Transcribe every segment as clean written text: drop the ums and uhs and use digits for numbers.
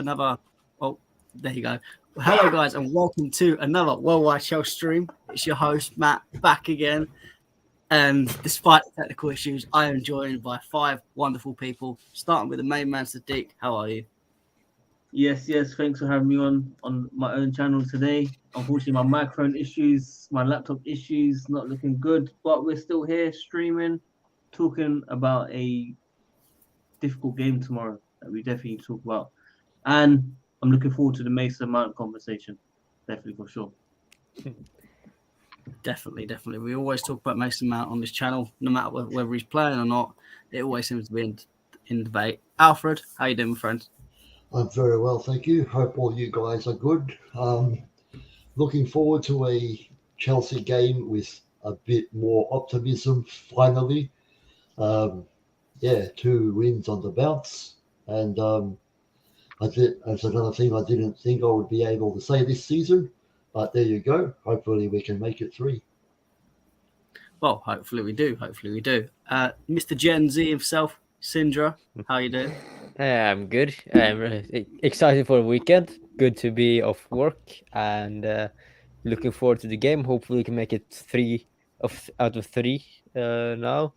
another. Oh, there you go. Hello, guys, and welcome to another Worldwide Chelsea stream. It's your host Matt back again, and despite the technical issues, I am joined by 5 wonderful people. Starting with the main man, Sadiq. How are you? Yes. Thanks for having me on my own channel today. Unfortunately, my microphone issues, my laptop issues, not looking good. But we're still here streaming, talking about a difficult game tomorrow that we definitely need to talk about. And I'm looking forward to the Mason Mount conversation. Definitely for sure. Definitely. We always talk about Mason Mount on this channel, no matter whether he's playing or not. It always seems to be in debate. Alfred, how you doing, my friend? I'm very well, thank you. Hope all you guys are good. Looking forward to a Chelsea game with a bit more optimism, finally. 2 wins on the bounce. And that's another thing I didn't think I would be able to say this season. But there you go. Hopefully we can make it 3. Well, hopefully we do. Mr. Gen Z himself, Sindra, how you doing? I'm good. I'm excited for the weekend. Good to be off work and looking forward to the game. Hopefully we can make it 3 out of 3 now,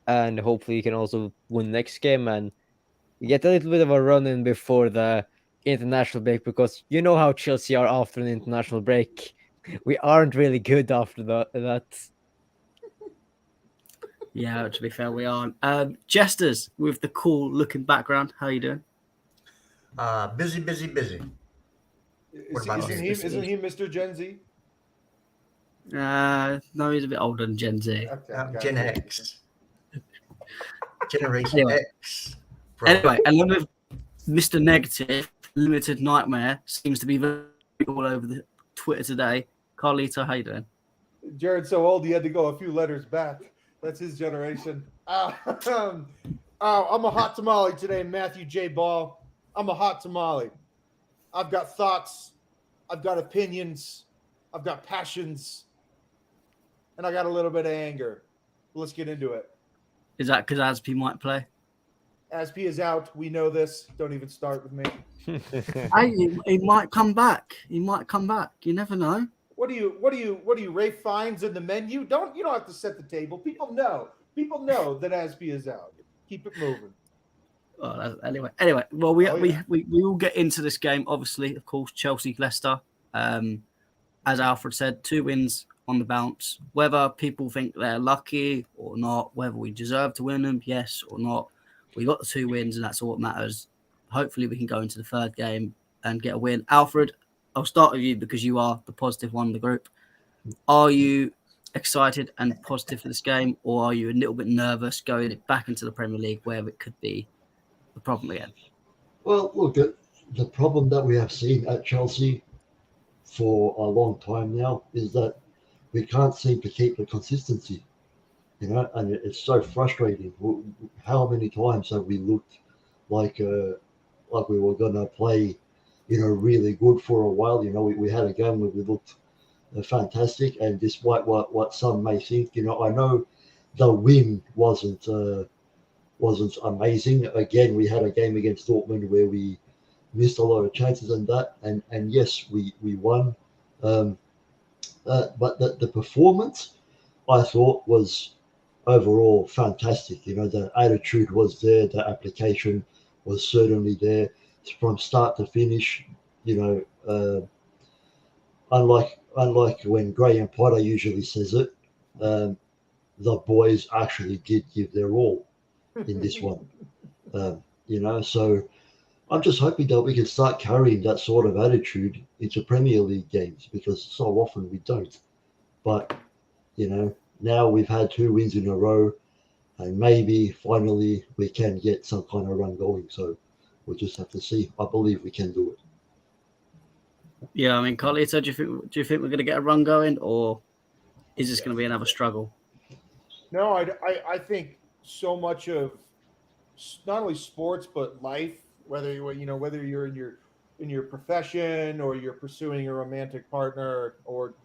and hopefully we can also win next game and get a little bit of a run in before the international break, because you know how Chelsea are after an international break. We aren't really good after that. Yeah, to be fair, we aren't. Jesters with the cool looking background. How you doing? Busy. Isn't he Mr. Gen Z? No, he's a bit older than Gen Z. Okay, Gen X. Generation X. Bro. Anyway, and then with Mr. Negative, Limited Nightmare seems to be very all over the Twitter today. Carlito, how you doing? Jared's so old he had to go a few letters back. That's his generation. I'm a hot tamale today, Matthew J. Ball. I'm a hot tamale. I've got thoughts. I've got opinions. I've got passions. And I got a little bit of anger. Let's get into it. Is that because Aspi might play? Aspi is out. We know this. Don't even start with me. He might come back. You never know. What do you Rafe finds in the menu? You don't have to set the table. People know that Aspi is out. Keep it moving. Well, anyway. Well, we will get into this game. Obviously, of course, Chelsea, Leicester. As Alfred said, 2 wins on the bounce. Whether people think they're lucky or not, whether we deserve to win them, yes or not, we got the 2 wins, and that's all that matters. Hopefully, we can go into the 3rd game and get a win. Alfred, I'll start with you because you are the positive one in the group. Are you excited and positive for this game, or are you a little bit nervous going back into the Premier League where it could be the problem again? Well, look, the problem that we have seen at Chelsea for a long time now is that we can't seem to keep the consistency, and it's so frustrating. How many times have we looked like we were going to play, really good for a while? We had a game where we looked fantastic, and despite what some may think, I know the win wasn't amazing. Again, we had a game against Dortmund where we missed a lot of chances and yes, we won. But the performance, I thought, was overall fantastic. The attitude was there, the application was certainly there from start to finish. Unlike when Graham Potter usually says it, the boys actually did give their all in this one. So I'm just hoping that we can start carrying that sort of attitude into Premier League games, because so often we don't. But, now we've had 2 wins in a row, and maybe finally we can get some kind of run going. So we'll just have to see. I believe we can do it. Yeah, I mean, Carlito, do you think we're going to get a run going, or is this going to be another struggle? No, I think so much of not only sports but life, whether you're in your profession or you're pursuing a romantic partner or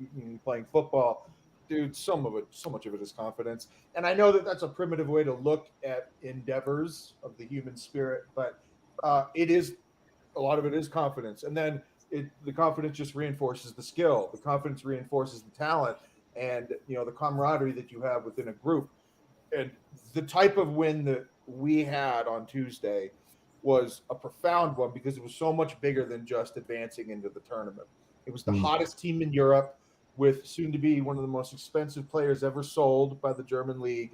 playing football, dude, so much of it is confidence. And I know that that's a primitive way to look at endeavors of the human spirit, but it is A lot of it is confidence, and then the confidence just reinforces the skill. The confidence reinforces the talent, and the camaraderie that you have within a group. And the type of win that we had on Tuesday was a profound one because it was so much bigger than just advancing into the tournament. It was the hottest team in Europe, with soon to be one of the most expensive players ever sold by the German league.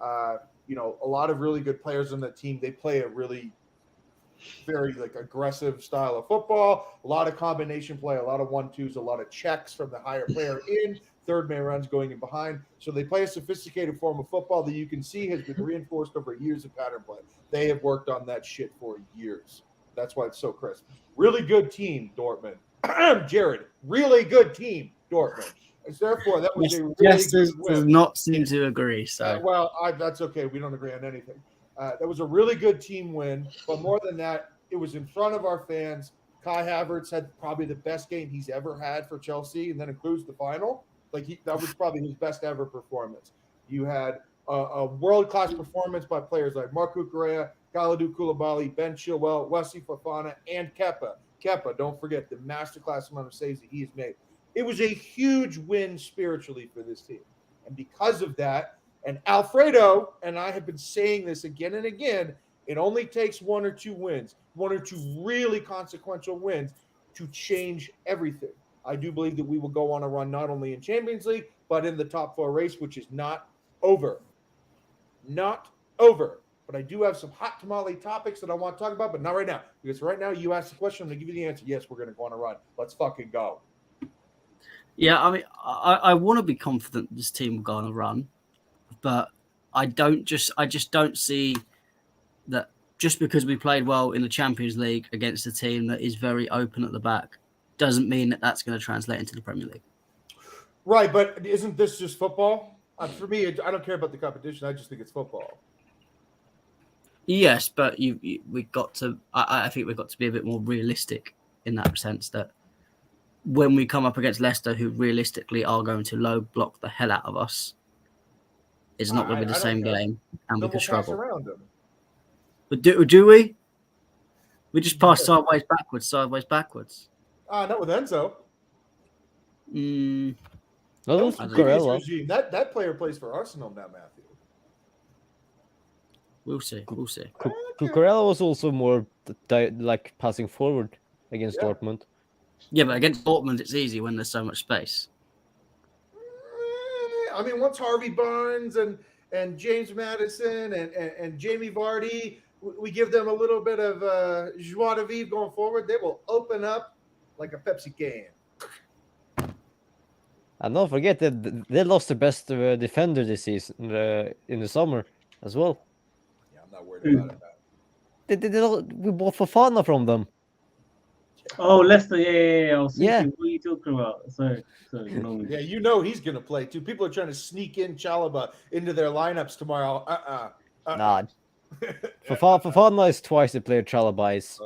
A lot of really good players on that team. They play a really very aggressive style of football, a lot of combination play, a lot of 1-2s, a lot of checks from the higher player in, third man runs going in behind. So they play a sophisticated form of football that you can see has been reinforced over years of pattern play. They have worked on that shit for years. That's why it's so crisp. Really good team, Dortmund. Jared, really good team, Dortmund. And so therefore, that was a really good win. Does not seem to agree. So that's okay. We don't agree on anything. That was a really good team win, but more than that, it was in front of our fans. Kai Havertz had probably the best game he's ever had for Chelsea, and that includes the final. That was probably his best ever performance. You had a world-class performance by players like Marco Correa, Kalidou Koulibaly, Ben Chilwell, Wesley Fofana, and Kepa. Kepa, don't forget the masterclass amount of saves that he has made. It was a huge win spiritually for this team. And because of that, and Alfredo and I have been saying this again and again, it only takes 1 or 2 wins, 1 or 2 really consequential wins to change everything. I do believe that we will go on a run not only in Champions League, but in the top 4 race, which is not over. Not over. But I do have some hot tamale topics that I want to talk about, but not right now. Because right now you asked the question, I'm going to give you the answer. Yes, we're going to go on a run. Let's fucking go. Yeah, I mean, I want to be confident this team will go on a run, but I just don't see that just because we played well in the Champions League against a team that is very open at the back doesn't mean that that's going to translate into the Premier League. Right, but isn't this just football? For me, I don't care about the competition. I just think it's football. Yes, but we got to. I think we've got to be a bit more realistic in that sense that when we come up against Leicester, who realistically are going to low block the hell out of us, it's not going to be the same game, and we could struggle. But do we? We just pass sideways, backwards. Not with Enzo. That player plays for Arsenal now, Matthew. We'll see. Cucurella was also more passing forward against Dortmund. Yeah, but against Dortmund, it's easy when there's so much space. I mean, once Harvey Barnes and James Maddison and Jamie Vardy, we give them a little bit of joie de vivre going forward, they will open up like a Pepsi can. And don't forget that they lost their best defender this season in the summer as well. Yeah, I'm not worried about it. We bought Fofana from them. Oh, Leicester, yeah. I was thinking, what are you talking about? Sorry. No. Yeah, he's going to play too. People are trying to sneak in Chalobah into their lineups tomorrow. Nah. Fofana is twice the player Chalobah is.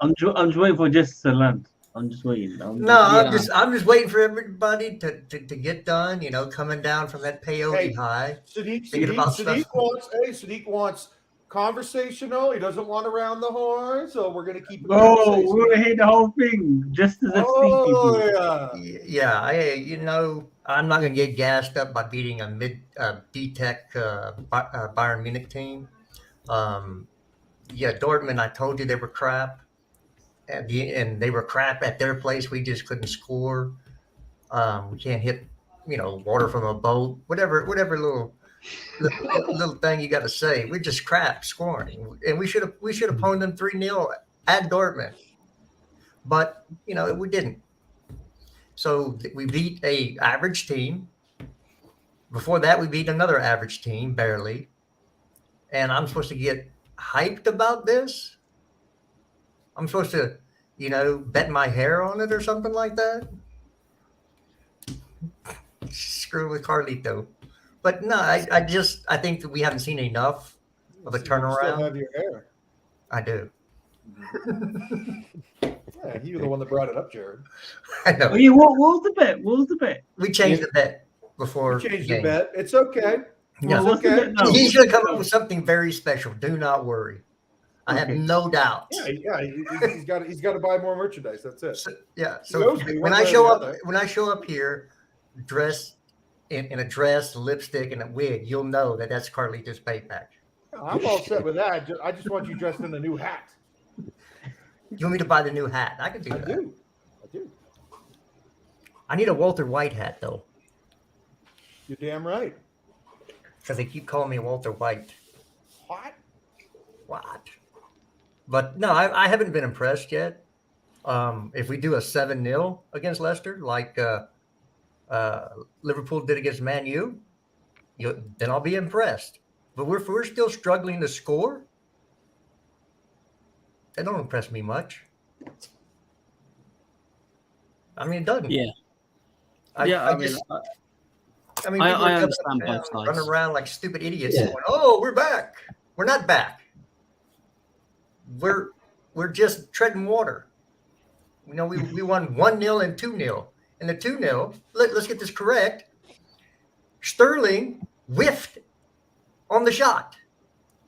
I'm just waiting for Jess to land. I'm just waiting. I'm just waiting for everybody to get done. Coming down from that peyote high. Sadiq wants conversational. He doesn't want around the horn, so we're gonna keep it. Oh, we're gonna hit the whole thing just as a I'm not gonna get gassed up by beating a D-Tech Bayern Munich team. Dortmund. I told you they were crap. And they were crap at their place. We just couldn't score. We can't hit, water from a boat. Whatever little thing you got to say. We're just crap scoring, and we should have pwned them 3-0 at Dortmund, but we didn't. So we beat a average team. Before that, we beat another average team barely, and I'm supposed to get hyped about this. I'm supposed to, bet my hair on it or something like that. Screw with Carlito. But no, I think that we haven't seen enough of a turnaround. You still have your hair. I do. Yeah, you were the one that brought it up, Jared. I know. Oh, yeah, what was the bet? We changed the bet before. We changed the bet. It's okay. Yeah. What's the bet now? He's going to come up with something very special. Do not worry. I have Okay. no doubt. Yeah. He's got to buy more merchandise. That's it. So, yeah. He So owes me when one I way or show the up, other. when I show up here, dressed in a dress, lipstick, and a wig, you'll know that that's Carlito's payback. I'm all set with that. I just want you dressed in a new hat. You want me to buy the new hat? I can do I that. do. I need a Walter White hat though, You're damn right. because they keep calling me Walter White. What? But no, I haven't been impressed yet. If we do a 7-0 against Leicester, like Liverpool did against Man U, then I'll be impressed. But we're still struggling to score. That don't impress me much. I mean, it doesn't. Yeah. I mean, people I are coming understand up both and sides. running around like stupid idiots. Yeah. Going, oh, we're back. We're not back. We're just treading water. You know, we won 1-0 and 2-0. And the 2-0, let's get this correct. Sterling whiffed on the shot.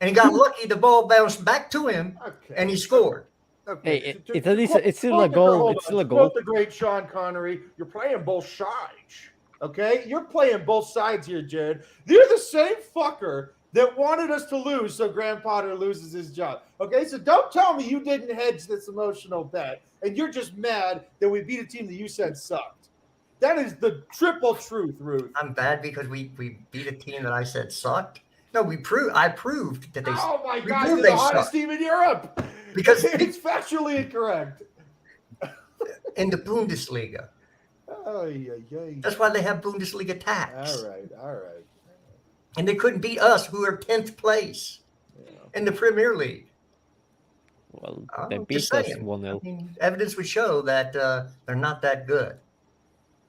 And he got lucky. The ball bounced back to him, Okay. and he scored. Okay. Hey, to- it's at least quote- it's still quote a the- goal. hold It's on. still a To goal. quote the great Sean Connery, you're playing both sides. Okay? You're playing both sides here, Jared. You're the same fucker that wanted us to lose so Graham Potter loses his job. Okay? So don't tell me you didn't hedge this emotional bet and you're just mad that we beat a team that you said sucked. That is the triple truth, Ruth. I'm bad because we beat a team that I said sucked. No, I proved that they Oh my we God, proved they're they the hottest suck. team in Europe. Because- it's factually incorrect. in the Bundesliga. Ay. That's why they have Bundesliga tax. All right. And they couldn't beat us, who are 10th place Yeah. in the Premier League. Well, I'm they just beat us saying. 1-0. I mean, evidence would show that they're not that good.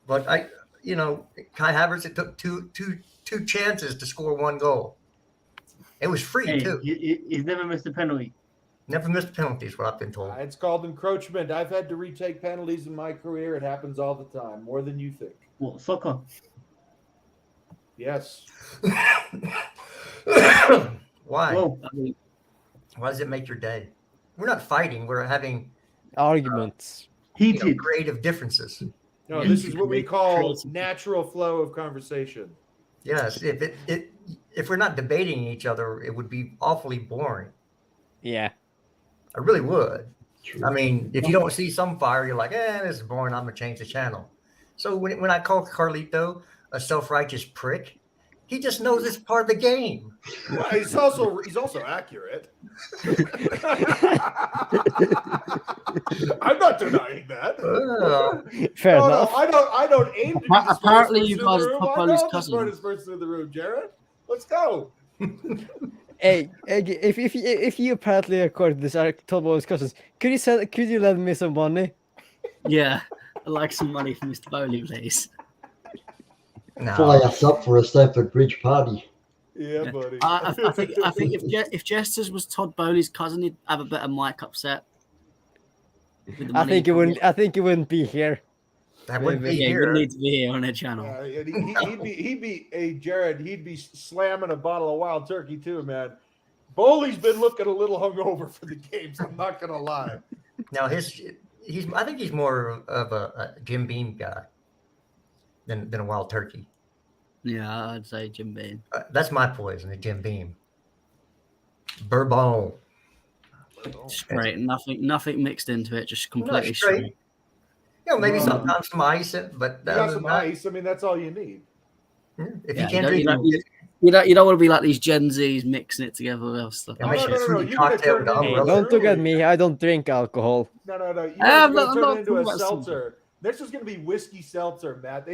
But Kai Havertz, it took two chances to score one goal. It was free Hey, too. he's never missed a penalty. Never missed penalties, what I've been told. It's called encroachment. I've had to retake penalties in my career. It happens all the time, more than you think. What, soccer? Yes. Why? Well, Why does it make your day? We're not fighting. We're having Arguments. heated. creative differences. No, this is what we call natural flow of conversation. Yes. If we're not debating each other, it would be awfully boring. Yeah. I really would. True. I mean, if you don't see some fire, you're like, this is boring. I'm gonna change the channel. So when I call Carlito a self-righteous prick, he just knows it's part of the game. Well, he's also accurate. I'm not denying that. Fair No, enough. I don't aim to be the Apparently smartest you person in guys the room. pop I on know his I'm the cousin. smartest person in the room, Jared. Let's go. Hey, if you apparently according to this, I told all his cousins, could you lend me some money? Yeah, I'd like some money from Mr. Bowley, please. Fly us up for a Stamford Bridge party. Yeah, buddy. I think if Jesters was Todd Bowley's cousin, he'd have a better mic upset. with the I money think he it can wouldn't. get. I think it wouldn't be here. That wouldn't be Yeah, he here. would need to be here on their channel. And he'd be hey Jared, he'd be slamming a bottle of wild turkey too, man. Bowley's been looking a little hungover for the games. I'm not gonna lie. Now I think he's more of a Jim Beam guy than a wild turkey. Yeah, I'd say Jim Beam. That's my poison, the Jim Beam. Bourbon. Straight, nothing mixed into it, just completely straight. straight. Maybe sometimes some ice, but You got some ice. I mean, that's all you need. If Yeah, you can't you drink don't want to be like these Gen Zs mixing it together with stuff. Yeah, like make that. sure No. fruity You're gonna cocktail turn with it Hey, into a don't look at brewery. me. I don't drink alcohol. No. You're I'm gonna not turn it talking into a about seltzer. Next is gonna be whiskey seltzer, Matt.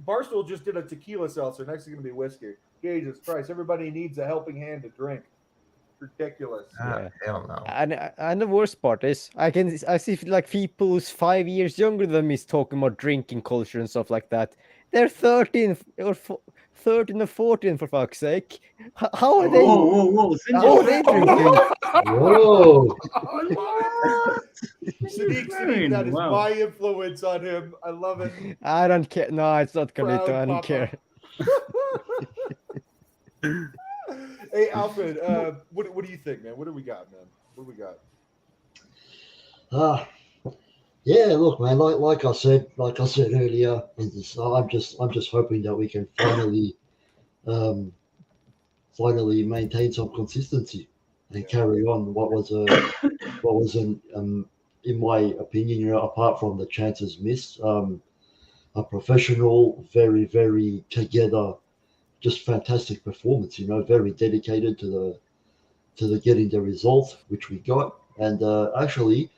Barstool just did a tequila seltzer. Next is gonna be whiskey. Jesus Christ! Everybody needs a helping hand to drink. Ridiculous. Yeah. Hell no. And the worst part is, I see like people who's 5 years younger than me is talking about drinking culture and stuff like that. They're 13 or 14 for fuck's sake. How are they? Whoa. How are they drinking? Whoa. Sadiq, that is Wow. my influence on him. I love it. I don't care. No, it's not Proud Carlito. I don't papa. care. Hey, Alfred, what do you think, man? What do we got, man? What do we got? Yeah, look, man. Like I said earlier, I'm just hoping that we can finally maintain some consistency and carry on what was an in my opinion, apart from the chances missed, a professional, very very together, just fantastic performance. Very dedicated to the getting the result which we got. And actually,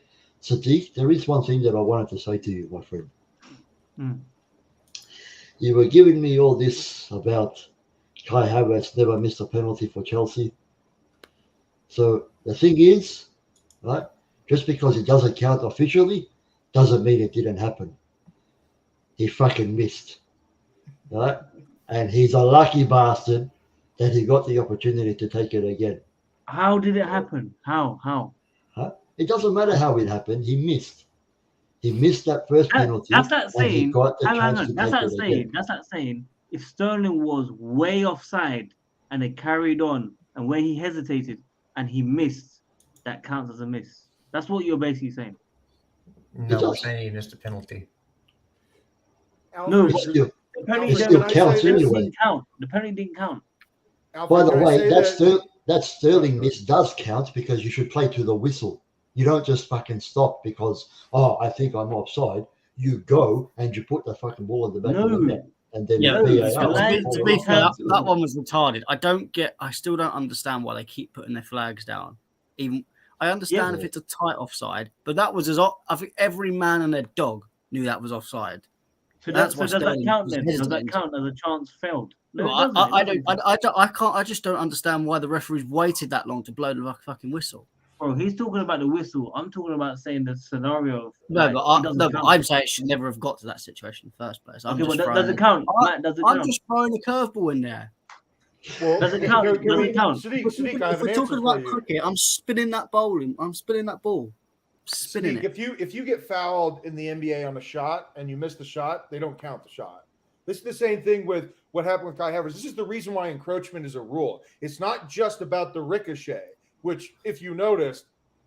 Sadiq, there is one thing that I wanted to say to you, my friend. You were giving me all this about Kai Havertz never missed a penalty for Chelsea. So the thing is, right, just because it doesn't count officially doesn't mean it didn't happen. He fucking missed, right? And he's a lucky bastard that he got the opportunity to take it again. How did it happen? How? Huh? It doesn't matter how it happened. He missed. He missed that first penalty. That's that and he saying. got the Hang chance on. to That's take that it saying. again. That's that saying. If Sterling was way offside and it carried on, and where he hesitated and he missed, that counts as a miss. That's what you're basically saying. No, we're saying he missed a penalty. No, It but still, the penalty it still didn't counts anyway. didn't count. The penalty didn't count. By the way, that Sterling miss does count because you should play to the whistle. You don't just fucking stop because, I think I'm offside. You go and you put the fucking ball in the back of the net. And then Yeah, the to be fair, VAR. that one was retarded. I still don't understand why they keep putting their flags down. Even I understand if it's a tight offside, but that was I think every man and their dog knew that was offside. So does that count then? Does that count as a chance failed? No, I just don't understand why the referees waited that long to blow the fucking whistle. Bro, he's talking about the whistle. I'm talking about saying the scenario. I'm saying it should never have got to that situation in the first place. Does it count? Matt, does it count? I'm just throwing a curveball in there. Well, does it count? Does it count? Sadiq, I have if we're talking about cricket, I'm spinning that ball. Spinning Sadiq, it. If you get fouled in the NBA on a shot and you miss the shot, they don't count the shot. This is the same thing with what happened with Kai Havertz. This is the reason why encroachment is a rule. It's not just about the ricochet, which, if you noticed,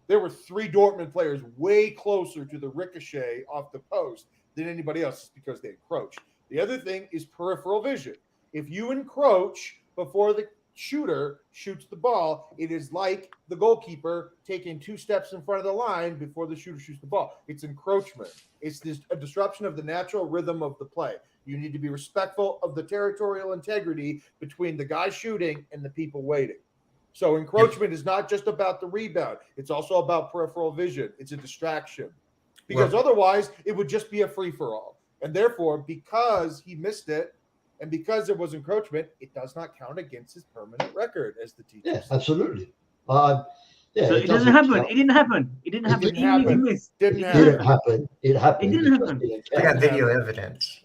there were 3 Dortmund players way closer to the ricochet off the post than anybody else because they encroached. The other thing is peripheral vision. If you encroach before the shooter shoots the ball, it is like the goalkeeper taking 2 steps in front of the line before the shooter shoots the ball. It's encroachment. It's a disruption of the natural rhythm of the play. You need to be respectful of the territorial integrity between the guy shooting and the people waiting. So encroachment is not just about the rebound. It's also about peripheral vision. It's a distraction. Because otherwise, it would just be a free-for-all. And therefore, because he missed it, and because there was encroachment, it does not count against his permanent record, as the teacher said. Absolutely. So it doesn't happen. Count. It didn't happen. It didn't happen. Even if he missed. Didn't happen. It happened. It didn't happen. I got video evidence.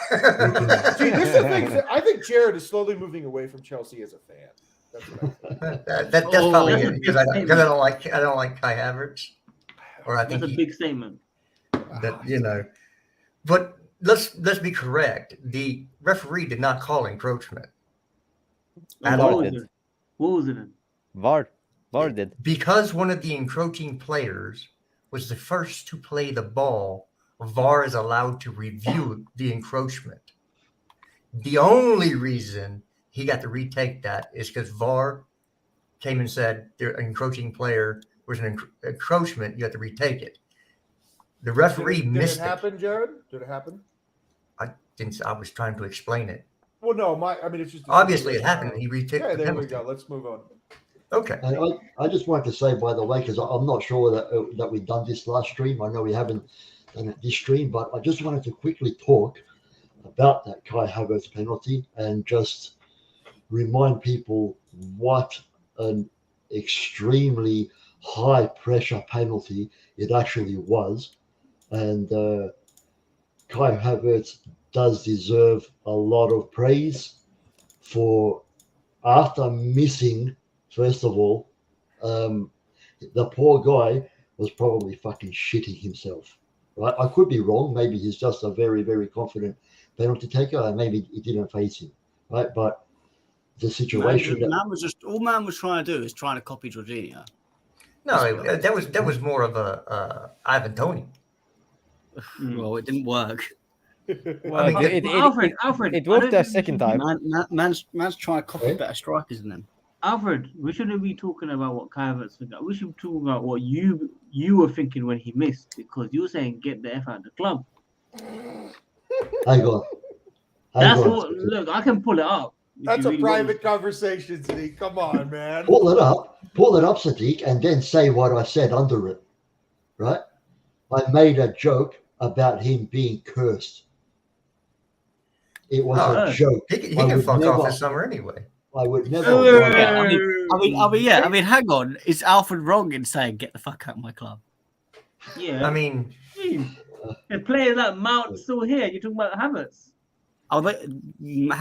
See, this is the thing. I think Jared is slowly moving away from Chelsea as a fan. That's probably it because I don't like Kai Havertz, or I think that's a big statement. That but let's be correct. The referee did not call encroachment at all. What was it? VAR did, because one of the encroaching players was the first to play the ball. VAR is allowed to review the encroachment. The only reason he got to retake that is because VAR came and said the encroaching player was an encroachment. You have to retake it. The referee missed it. Did it happen, Jared? Did it happen? I was trying to explain it. Well, no, it's just obviously it happened. He retook the there penalty. we go. Let's move on. Okay. And I just wanted to say, by the way, because I'm not sure that we've done this last stream. I know we haven't done it this stream, but I just wanted to quickly talk about that Kai Havertz penalty and just remind people what an extremely high pressure penalty it actually was. And Kai Havertz does deserve a lot of praise for, after missing, first of all, the poor guy was probably fucking shitting himself. Right? I could be wrong. Maybe he's just a very, very confident penalty taker, and maybe it didn't face him. Right? But the situation all man was trying to do is trying to copy Jorginho. No, that was more of a Ivan Toney. Well, it didn't work. Well, I mean, Alfred, it I worked don't that think we second should be- time. Man's trying to copy better strikers than him. Alfred, we shouldn't be talking about what Kai Havertz think. We should be talking about what you were thinking when he missed, because you were saying get the F out of the club. Hang on. That's what. Look, I can pull it up. if That's you a really want private conversation, Sadiq. Come on, man. Pull it up, Sadiq, and then say what I said under it. Right? I made a joke about him being cursed. It was a joke. He I can would fuck never- off this summer anyway. I would never. Yeah, I mean, hang on. Is Alfred wrong in saying get the fuck out of my club? Yeah. I mean, the players like Mount still here. You're talking about Havertz.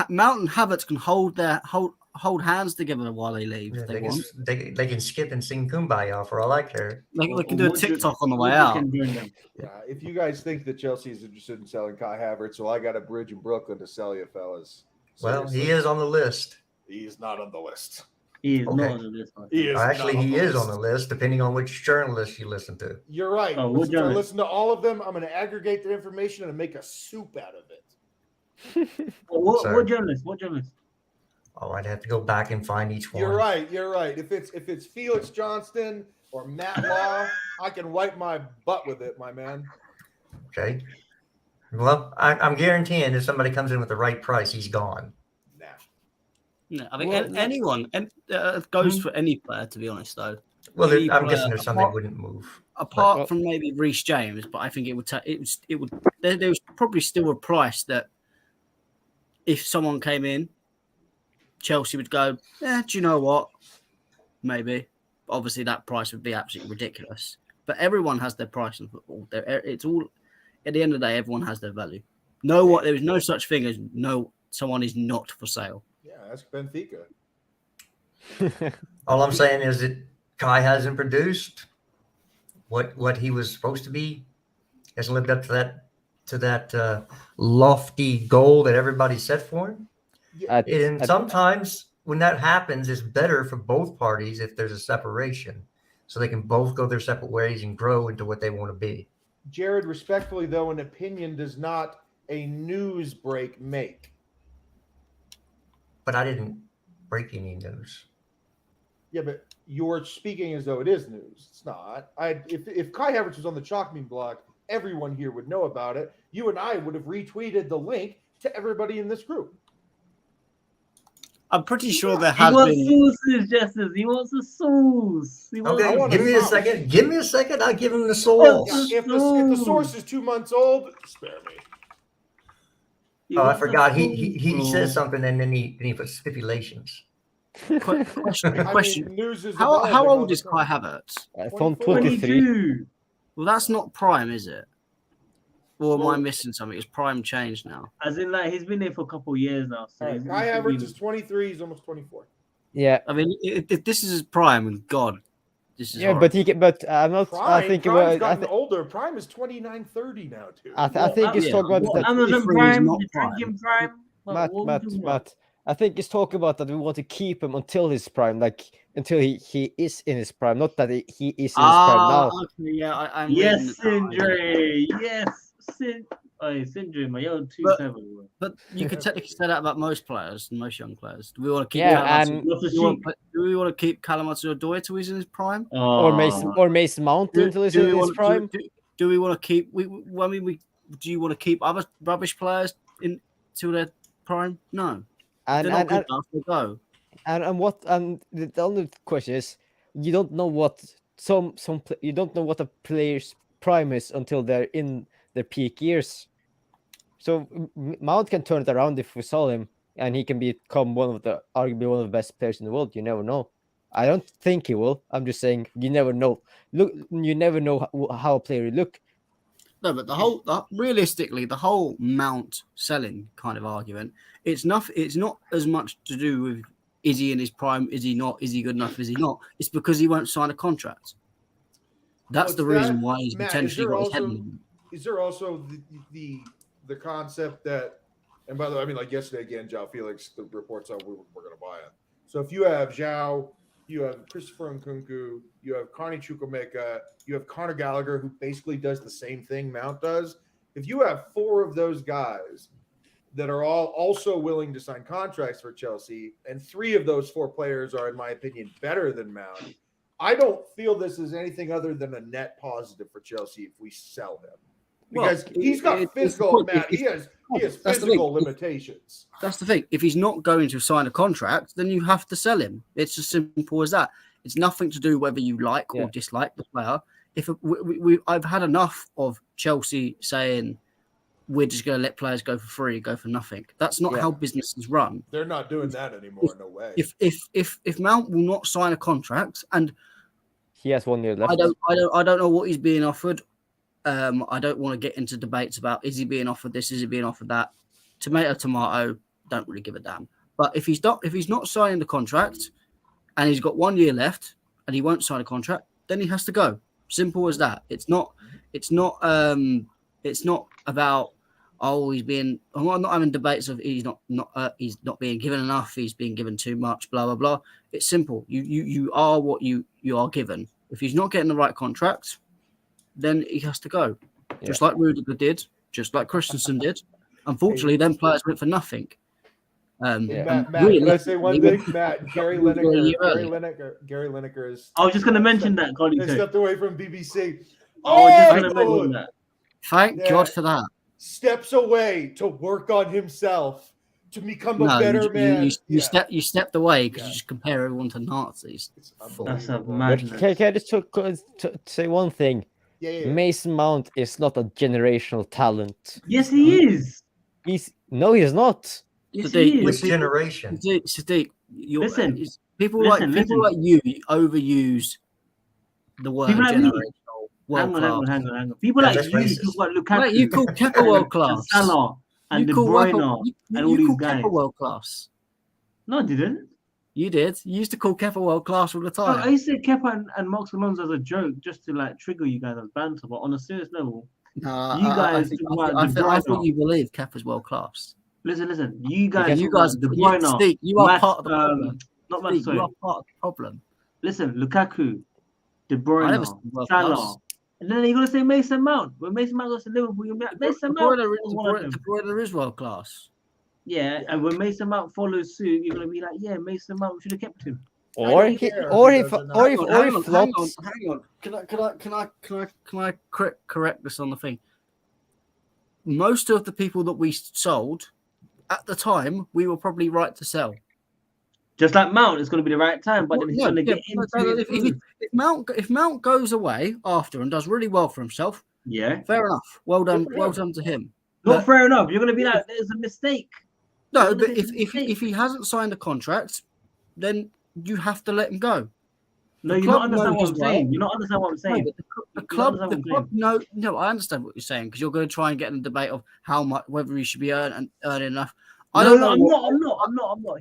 Mount and Havertz can hold hands together while they leave. yeah, if they want. they can skip and sing Kumbaya for all I care. They can do a Mudryk- TikTok on the way Mudryk out. can join them. Yeah, if you guys think that Chelsea is interested in selling Kai Havertz, well, I got a bridge in Brooklyn to sell you, fellas. Well, Seriously. he is on the list. He is not on the list. He is Okay. not on the list. He is Actually, not he is on list. the list, depending on which journalist you listen to. You're right. Oh, we'll Since I join. listen to all of them, I'm going to aggregate their information and make a soup out of it. Sorry. What journalist? What journalist? Oh, I'd have to go back and find each one. You're right. You're right. If it's Felix Johnston or Matt Law, I can wipe my butt with it, my man. Okay. Well, I'm guaranteeing if somebody comes in with the right price, he's gone. Nah. No, I mean, Well, anyone goes for any player. To be honest, though, Well, Any I'm player guessing there's some that apart- wouldn't move. apart Well- from maybe Reece James, but I think it would. There was probably still a price that if someone came in, Chelsea would go. Do you know what? Maybe. Obviously, that price would be absolutely ridiculous. But everyone has their price in football. It's all at the end of the day, everyone has their value. There is no such thing as someone is not for sale. Yeah, ask Benfica. All I'm saying is that Kai hasn't produced what he was supposed to be. Hasn't lived up to that lofty goal that everybody set for him. And sometimes when that happens, it's better for both parties if there's a separation, so they can both go their separate ways and grow into what they want to be. Jared, respectfully, though, an opinion does not a news break make. But I didn't break any news. Yeah, but you're speaking as though it is news. It's not. If Kai Havertz was on the chalk meme blog, everyone here would know about it. You and I would have retweeted the link to everybody in this group. I'm pretty sure there He has wants been. sauces, Justice. He wants the sauce. He wants Okay, want give a me a sauce. second. Give me a second. I'll give him the sauce. Yeah, if the source is 2 months old, spare me. he Oh, I wants the forgot. sauce, He bro. says something and then he puts stipulations. Question. I mean, news is How evolving all old the is Kai time. Havertz? I found 23. 23. 22. Well, that's not prime, is it? Or am I Well- missing something? Is prime changed now? As in, like, he's been there for a couple of years now. So All right, he's- Kai he's Havertz been- is 23. He's almost 24. Yeah, I mean, if this is his prime, and God, this is yeah, horrible. but he can. But I'm not. I think Prime's about. gotten older. Prime is 29, 30 now, too. I think he's yeah, talking about well, that. Amazon If he's Prime, not the prime. Drinking Prime. Matt, What are we talking about? I think he's talking about that we want to keep him until his prime, like until he is in his prime, not that he is in his prime now. Okay, yeah, I'm Yes, reading it now. Sindri. Yes, Sindri, my young 2-7. But you could technically say that about most players and most young players. Do we want to keep? Yeah, Callum and- do we want to keep Callum Hudson-Odoi till he's in his prime? Or Mason Mount until he's in his prime. Do we want to keep? Do you want to keep other rubbish players in till their prime? No, And they're not and, good and, enough. They go. and the only question is, you don't know what you don't know what a player's prime is until they're in their peak years. So Mount can turn it around if we sell him, and he can become arguably one of the best players in the world. You never know. I don't think he will. I'm just saying you never know. Look, you never know how a player will look. No, but realistically, the whole Mount selling kind of argument, it's not as much to do with is he in his prime, is he not, is he good enough, is he not? It's because he won't sign a contract. That's Well, the it's reason that- why he's Matt, potentially got his head in the- Is there also the concept that, and by the way, I mean, like yesterday again, Joao Felix, the reports are we're going to buy him. So if you have Joao, you have Christopher Nkunku, you have Carney Chukwuemeka, you have Conor Gallagher, who basically does the same thing Mount does. If you have 4 of those guys that are all also willing to sign contracts for Chelsea, and 3 of those 4 players are, in my opinion, better than Mount, I don't feel this is anything other than a net positive for Chelsea if we sell him. Because he's got physical, Matt. He has physical limitations. That's the thing. If he's not going to sign a contract, then you have to sell him. It's as simple as that. It's nothing to do whether you like or dislike the player. If I've had enough of Chelsea saying we're just going to let players go for free, go for nothing. That's not how businesses run. They're not doing that anymore. No way. If Mount will not sign a contract, and he has 1 year left. I don't know what he's being offered. I don't want to get into debates about is he being offered this, is he being offered that. Tomato. Don't really give a damn. But if he's not signing the contract, and he's got 1 year left, and he won't sign a contract, then he has to go. Simple as that. It's not about he's being. I'm not having debates of he's not being given enough. He's being given too much. Blah blah blah. It's simple. You are what you are given. If he's not getting the right contract, then he has to go. Yeah. Just like Rudiger did, just like Christensen did. Unfortunately, them players went for nothing. Matt, really, can I say one thing? Matt, Gary Lineker is. I was just going to mention that, Colin. They stepped away from BBC. Thank God for that. Steps away to work on himself, to become a better man. You stepped away because you just compare everyone to Nazis. That's a madness. Can I just say one thing? Yeah. Mason Mount is not a generational talent. Yes, he is. He's not. Yes, Sadiq, he Which is. generation? Sadiq, Listen. People like you overuse the word People like me. generational. World class. Hang on. People like that's you racist. talk about Lukaku. Mate, you call Kepa world class. And Salah and De Bruyne and all these guys. Kepa world class. No, I didn't. You did. You used to call Kepa world class all the No, time. I used to say Kepa and Marcos Alonso as a joke, just to like trigger you guys as banter. But on a serious level, No, you I guys think you believe Kepa's world class. listen. You guys, You guys, De Bruyne, Steve, you are Matt, part of the problem. not Matt, Steve, sorry. you are part of the problem. Listen, Lukaku, De I Bruyne, never said world Salah, class. and then you're gonna say Mason Mount. When Mason Mount goes to Liverpool, you'll be like Mason Mount. was one of them. De Bruyne is world class. Yeah, and when Mason Mount follows suit, you're gonna be like, yeah, Mason Mount should have kept him. Or he flops. Hang on. Can I correct this on the thing? Most of the people that we sold at the time, we were probably right to sell. Just like Mount, it's going to be the right time, but then he's going to get into if Mount goes away after and does really well for himself, fair enough. Well done to him. Not fair enough. You're going to be like, there's a mistake. No, but if he hasn't signed a contract, then you have to let him go. No, you're not understanding what I'm saying. You're not understanding what I'm saying. No, the club, no, I understand what you're saying because you're going to try and get in a debate of how much, whether he should be earning enough. I'm not.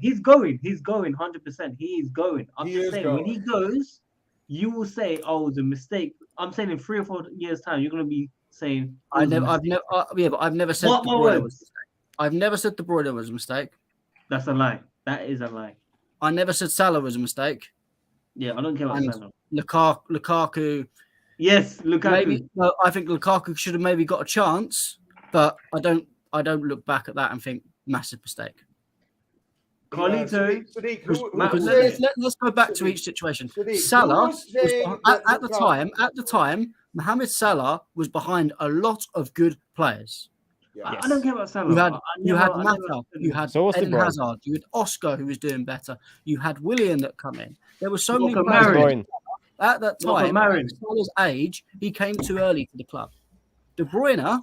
He's going 100%. He is going. I'm just saying, when he goes, you will say, "Oh, the mistake." I'm saying in 3 or 4 years' time, you're going to be saying, I've never said What De my Bruyne words? was a mistake. I've never said De Bruyne was a mistake. That's a lie. That is a lie. I never said Salah was a mistake. Yeah, I don't care about Salah. Lukaku. Yes, Lukaku. Maybe I think Lukaku should have maybe got a chance, but I don't look back at that and think massive mistake. Carlito. Let's go back to each situation. Salah at the time, Mohamed Salah was behind a lot of good players. Yes. I don't care about Salah. You had Mata, you had Eden Hazard, you had Oscar who was doing better, you had Willian that come in. There were so many players at that time. At Salah's age, he came too early to the club. De Bruyne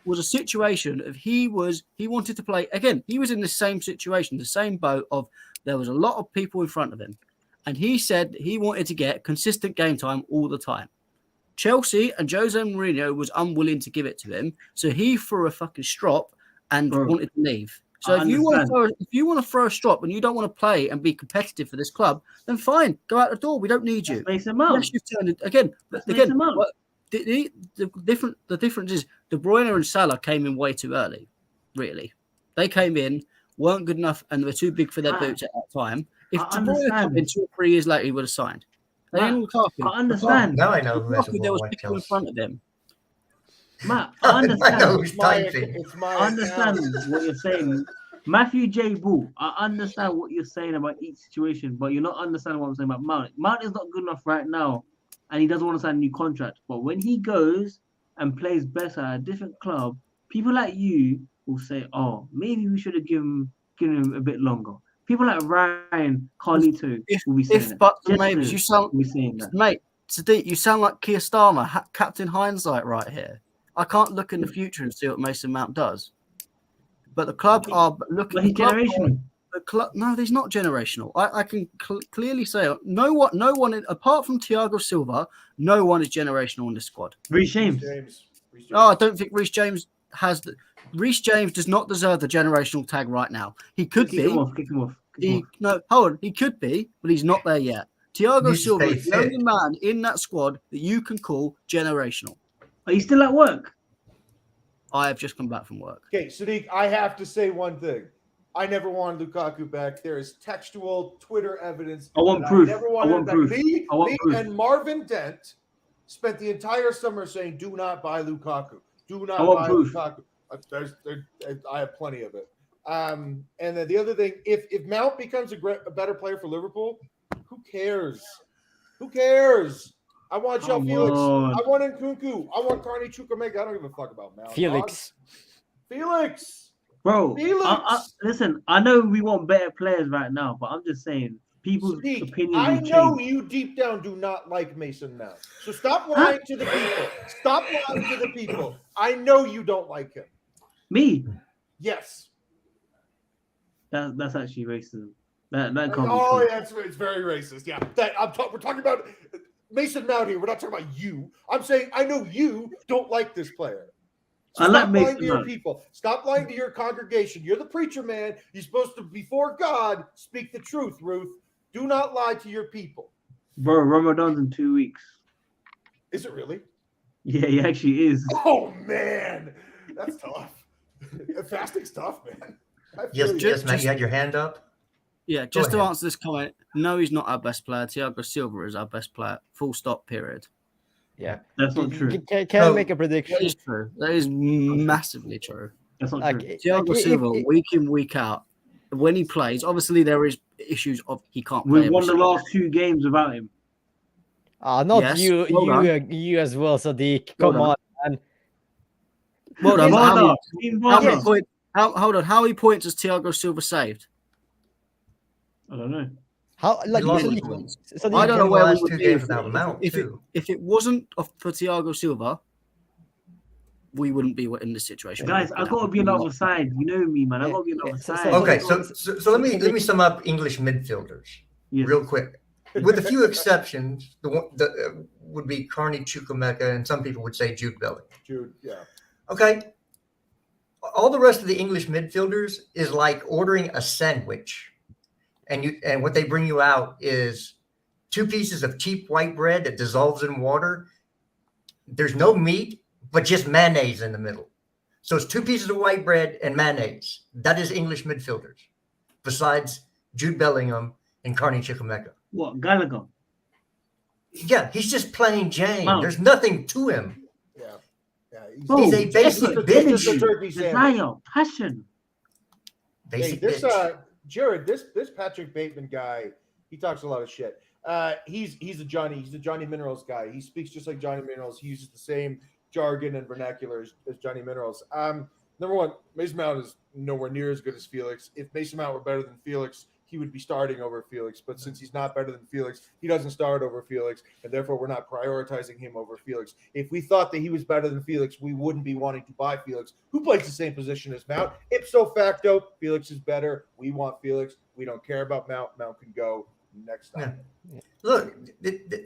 was a situation of he wanted to play again. He was in the same situation, the same boat of there was a lot of people in front of him, and he said he wanted to get consistent game time all the time. Chelsea and Jose Mourinho was unwilling to give it to him, so he threw a fucking strop and wanted to leave. So if you want to throw a strop and you don't want to play and be competitive for this club, then fine, go out the door. We don't need you. Unless you've turned it again. The difference is De Bruyne and Salah came in way too early. Really, they came in, weren't good enough, and they were too big for their boots at that time. If I De Bruyne had come understand. in 2 or 3 years later, he would have signed. They Matt, ain't Lukaku. I understand. Now I know who has a Lukaku, there was worldwide people in Chelsea. front of them. Matt, I I understand. know who's It's my, typing. it's my I understand account. what you're saying. Matthew J. Bull, I understand what you're saying about each situation, but you're not understanding what I'm saying about Mount. Mount is not good enough right now, and he doesn't want to sign a new contract. But when he goes and plays better at a different club, people like you will say, oh, maybe we should have given him a bit longer. People like Ryan, Carlito will be saying If that. but the Jester maybes, you sound, will be saying that. mate, Sadiq, you sound like Keir Starmer, Captain Hindsight right here. I can't look in the future and see what Mason Mount does. But the club are looking. But he's generational. The club, no, he's not generational. I can clearly say no one apart from Thiago Silva, no one is generational in this squad. Reece James. Reece James. Oh, I don't think Reece James has. Reece James does not deserve the generational tag right now. He could Kick be. him off. Kick him off. No, hold on. He could be, but he's not there yet. Thiago Needs to Silva stay is the only fit. man in that squad that you can call generational. Are you still at work? I have just come back from work. Okay, Sadiq, I have to say one thing. I never wanted Lukaku back. There is textual Twitter evidence. I want that proof. never I wanted want him back. proof. Me I want proof. and Marvin Dent spent the entire summer saying, "Do not buy Lukaku. Do not I want buy proof. Lukaku." I have plenty of it. And then the other thing, if Mount becomes a better player for Liverpool, who cares? Who cares? I want Joao Come Felix. on. I want Nkunku. I want Carney Chukwuemeka. I don't give a fuck about Mount. Felix. Felix. Bro, Felix. listen, I know we want better players right now, but I'm just saying people's Sadiq, opinions I will know change. you deep down do not like Mason Mount. So stop lying to the people. Stop lying to the people. I know you don't like him. Me? Yes. That's actually racism. That can't be Oh, true. yeah, it's very racist. Yeah. We're talking about Mason Mount here. We're not talking about you. I'm saying I know you don't like this player. So I like stop lying Mason to your Mount. people. Stop lying to your congregation. You're the preacher, man. You're supposed to, before God, speak the truth, Ruth. Do not lie to your people. Bro, Ramadan's in 2 weeks. Is it really? Yeah, he actually is. Oh, man. That's tough. Fasting's tough, man. I feel Yes, you. yes, Matt, you had your hand up. Yeah, just to ahead. answer this comment, no, he's not our best player. Thiago Silva is our best player. Full stop, period. Yeah. That's not true. Can No. I make a prediction? That is true. That is massively true. That's not Like, true. Thiago if- Silva, if- week in, week out, when he plays, obviously there is issues of he can't play. We every won the single last 2 games without him. not Yes, you, well you as well, Sadiq. Well Come on, man. game. Well done. but Varda, how many Varda. points? Hold on. How many points has Thiago Silva saved? I don't know. How like lost Sadiq, points. Sadiq, I don't know Won the where we last would 2 be games if without Mount, too. if it wasn't for Thiago Silva, we wouldn't be in this situation. Guys, I gotta be on the other side. You know me, man. I gotta be on the Yeah, other so- side. Okay, so let me sum up English midfielders Yes. real quick. With a few exceptions, the would be Carney Chukwuemeka, and some people would say Jude Bellingham. Jude, yeah. Okay. All the rest of the English midfielders is like ordering a sandwich, and what they bring you out is 2 pieces of cheap white bread that dissolves in water. There's no meat, but just mayonnaise in the middle. So it's 2 pieces of white bread and mayonnaise. That is English midfielders, besides Jude Bellingham and Carney Chukwuemeka. What, Gallagher? Yeah, he's just plain Jane. Wow. There's nothing to him. Yeah. Yeah. Bro, He's a basic effort, bitch. He's just a turkey sandwich. desire, passion. Hey, Basic this bitch. Jared, this Patrick Bateman guy, he talks a lot of shit. He's a Johnny Minerals guy. He speaks just like Johnny Minerals. He uses the same jargon and vernacular as Johnny Minerals. Number one, Mason Mount is nowhere near as good as Felix. If Mason Mount were better than Felix, he would be starting over Felix. But since he's not better than Felix, he doesn't start over Felix, and therefore we're not prioritizing him over Felix. If we thought that he was better than Felix, we wouldn't be wanting to buy Felix, who plays the same position as Mount. Ipso facto, Felix is better. We want Felix. We don't care about Mount. Mount can go next time. Yeah. Look,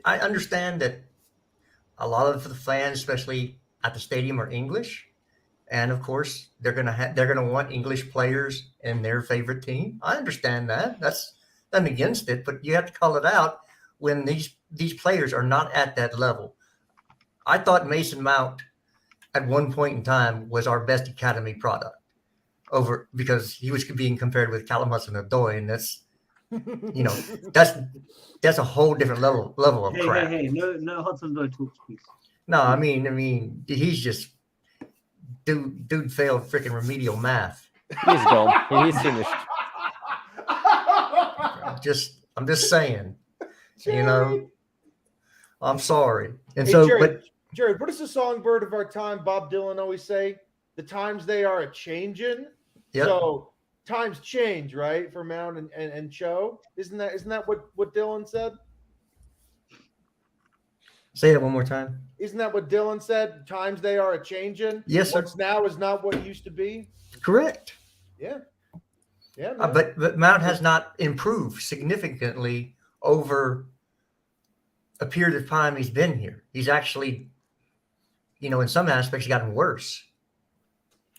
I understand that a lot of the fans, especially at the stadium, are English, and of course they're gonna want English players in their favorite team. I understand that. That's nothing against it, but you have to call it out when these players are not at that level. I thought Mason Mount at one point in time was our best academy product, because he was being compared with Callum Hudson-Odoi, and You know, that's a whole different level of crap. Hey, no Hudson Blow talks, please. No, I mean, he's just dude failed freaking remedial math. He's gone. He's finished. I'm just saying, you know, I'm sorry. And Hey, so, Jared, what does the songbird of our time, Bob Dylan, always say? The times they are a changing. Yep. So times change, right? For Mount and Cho. Isn't that what Dylan said? say that one more time. Isn't that what Dylan said? Times they are a changing. Yes, sir. What's now is not what used to be. Correct. Yeah. Yeah. Man. But Mount has not improved significantly over a period of time he's been here. He's actually, you know, in some aspects, gotten worse.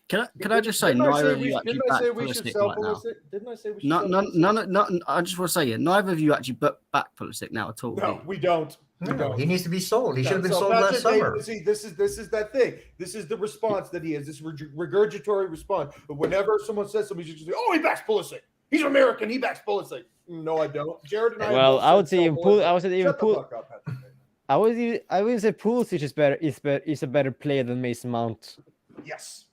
Can I just say, neither of you actually back we should Pulisic sell right now. Pulisic? Didn't I say we should No, sell no, Pulisic? no. I just want to say, neither of you actually back Pulisic now at all. No, we don't. We No, don't. he needs to be sold. He should have been So sold Patrick, last summer. See, this is that thing. This is the response that he has. This regurgitatory response. But whenever someone says something, you just say, "Oh, he backs Pulisic. He's American. He backs Pulisic." No, I don't. Jared and I. Well, have I both would said say sell even Pulisic. I would say even Shut the fuck up, Patrick. I would say Pulisic is better. Is a better player than Mason Mount. Yes.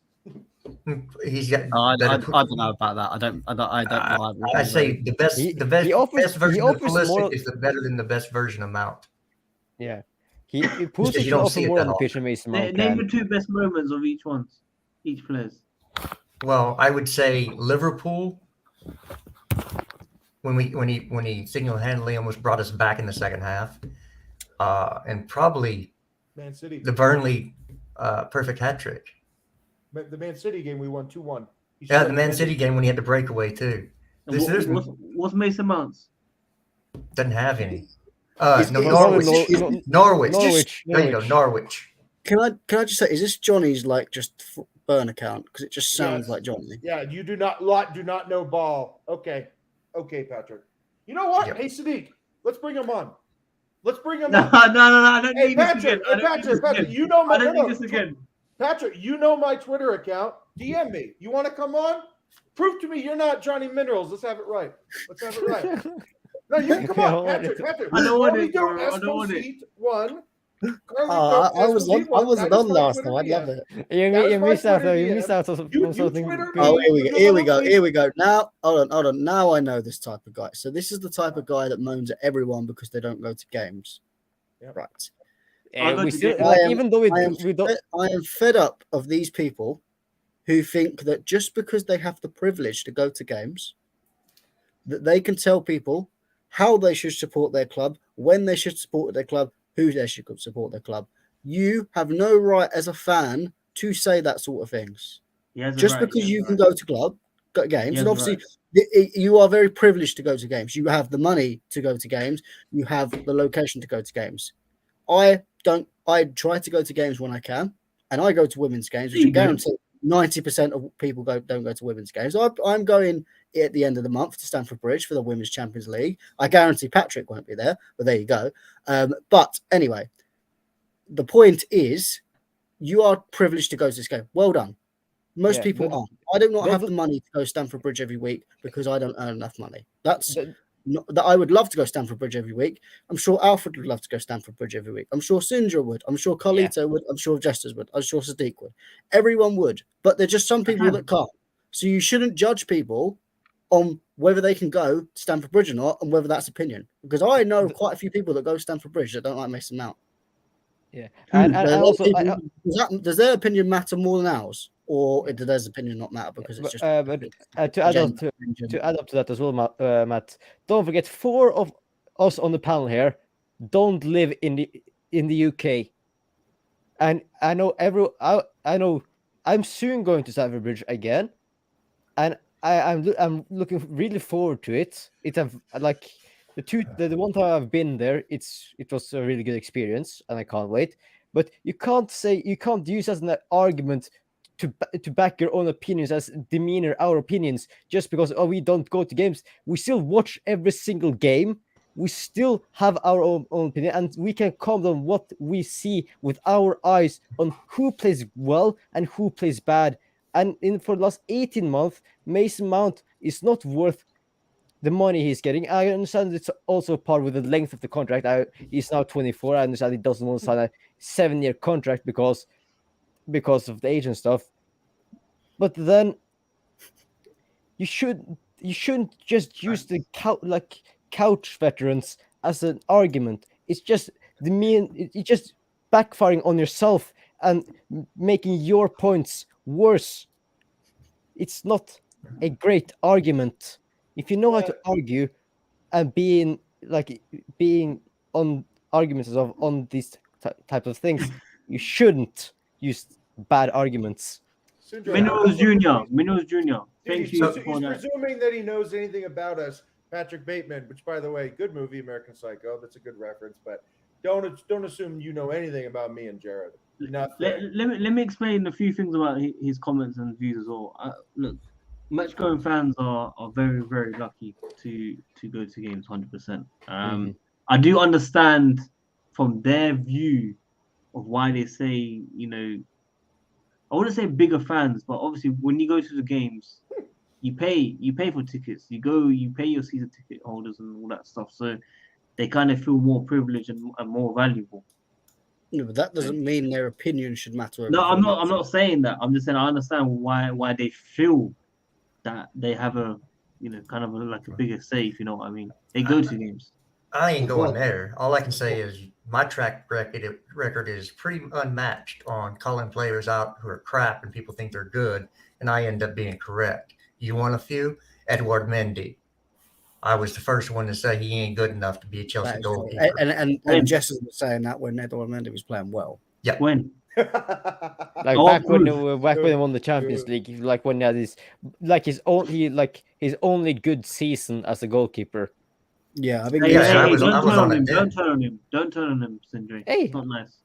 He's got. I better- don't know about that. I don't know. I say the best He best offers version of more- Pulisic is better than the best version of Mount. Yeah, Pulisic you can don't offer see it more on that the pitch than Mason Mount Name can. the two best moments of each player's. Well, I would say Liverpool when he single-handedly almost brought us back in the second half, and probably Man City. the Burnley perfect hat trick. The Man City game we won 2-1. Yeah, the Man City game when he had the breakaway too. What's Mason Mount's? Doesn't have any. He's- No, he's- Norwich. Norwich. There you go, Norwich. Can I just say, is this Johnny's like just burn account? Because it just sounds Yes. like Johnny. Yeah, you do not know ball. Okay, Patrick. You know what? Yep. Hey, Sadiq, let's bring him on. Let's bring him No, on. I don't Hey, need this Patrick. again. I don't need this Patrick. again. You know my. I don't no, need this again. Patrick, you know my Twitter account. DM me. You want to come on? Prove to me you're not Johnny Minerals. Let's have it right. No, you can come on, Patrick. I don't want it, Carlito bro. I don't want it. Esposito won. I wasn't on last time. I'd love it. You missed out. Twitter You DM. missed out on You something. Twitter- good. Oh, here we Good. go. Now, hold on. Now I know this type of guy. So this is the type of guy that moans at everyone because they don't go to games. Yep. Right. I'll go We to still, the- like, I am- even though we don't. I am fed up of these people who think that just because they have the privilege to go to games, that they can tell people how they should support their club, when they should support their club, who they should support their club. You have no right as a fan to say that sort of things. Just because you can go to games, and obviously you are very privileged to go to games. You have the money to go to games. You have the location to go to games. I don't. I try to go to games when I can, and I go to women's games, which I guarantee 90% of people don't go to women's games. I'm going at the end of the month to Stamford Bridge for the Women's Champions League. I guarantee Patrick won't be there, but there you go. But anyway, the point is, you are privileged to go to this game. Well done. Most Yeah, people but- aren't. I do not but have the- the money to go Stamford Bridge every week because I don't earn enough money. That's not, that I would love to go Stamford Bridge every week. I'm sure Alfred would love to go Stamford Bridge every week. I'm sure Sindra would. I'm sure Carlito would. I'm sure Jesters would. I'm sure Sadiq would. Everyone would. But there's just some people that can't. So you shouldn't judge people on whether they can go to Stamford Bridge or not, and whether that's opinion. Because I know quite a few people that go to Stamford Bridge that don't like Mason Mount. Yeah, and also Does their opinion matter more than ours, or does their opinion not matter because it's just? to add up to that as well, Matt. Don't forget, 4 of us on the panel here don't live in the UK, and I know I know I'm soon going to Stamford Bridge again, and I'm looking really forward to it. It's like the one time I've been there, it was a really good experience, and I can't wait. But you can't use as an argument to back your own opinions as demeanor our opinions just because we don't go to games. We still watch every single game. We still have our own opinion, and we can comment on what we see with our eyes on who plays well and who plays bad. And for the last 18 months, Mason Mount is not worth the money he's getting. I understand it's also part with the length of the contract. He's now 24. I understand he doesn't want to sign a 7-year contract because of the age and stuff. But then you shouldn't just use the couch veterans as an argument. It's just it's just backfiring on yourself and making your points worse. It's not a great argument. If you know how to argue and being on arguments on these type of things, you shouldn't use bad arguments. Minerals Jr. Thank you. He's presuming that he knows anything about us. Patrick Bateman, which, by the way, good movie, American Psycho. That's a good reference, but don't assume you know anything about me and Jared. Let me explain a few things about his comments and views as well. Look, match-going fans are very, very lucky to go to games 100%. I do understand from their view of why they say, I wouldn't say bigger fans, but obviously when you go to the games, you pay for tickets. You pay your season ticket holders and all that stuff. So they kind of feel more privileged and more valuable. No, but that doesn't mean their opinion should matter. No, I'm not saying that. I'm just saying I understand why they feel that they have a kind of like a bigger say, if you know what I mean. They go to games. I ain't going there. All I can say is my track record is pretty unmatched on calling players out who are crap and people think they're good, and I end up being correct. You want a few? Edouard Mendy. I was the first one to say he ain't good enough to be a Chelsea goalkeeper. And Jess was saying that when Edouard Mendy was playing well. Yeah. When? Back when he won the Champions League, like when he had his only good season as a goalkeeper. Yeah, I think. Don't turn on him, Sindri. Hey, it's not nice.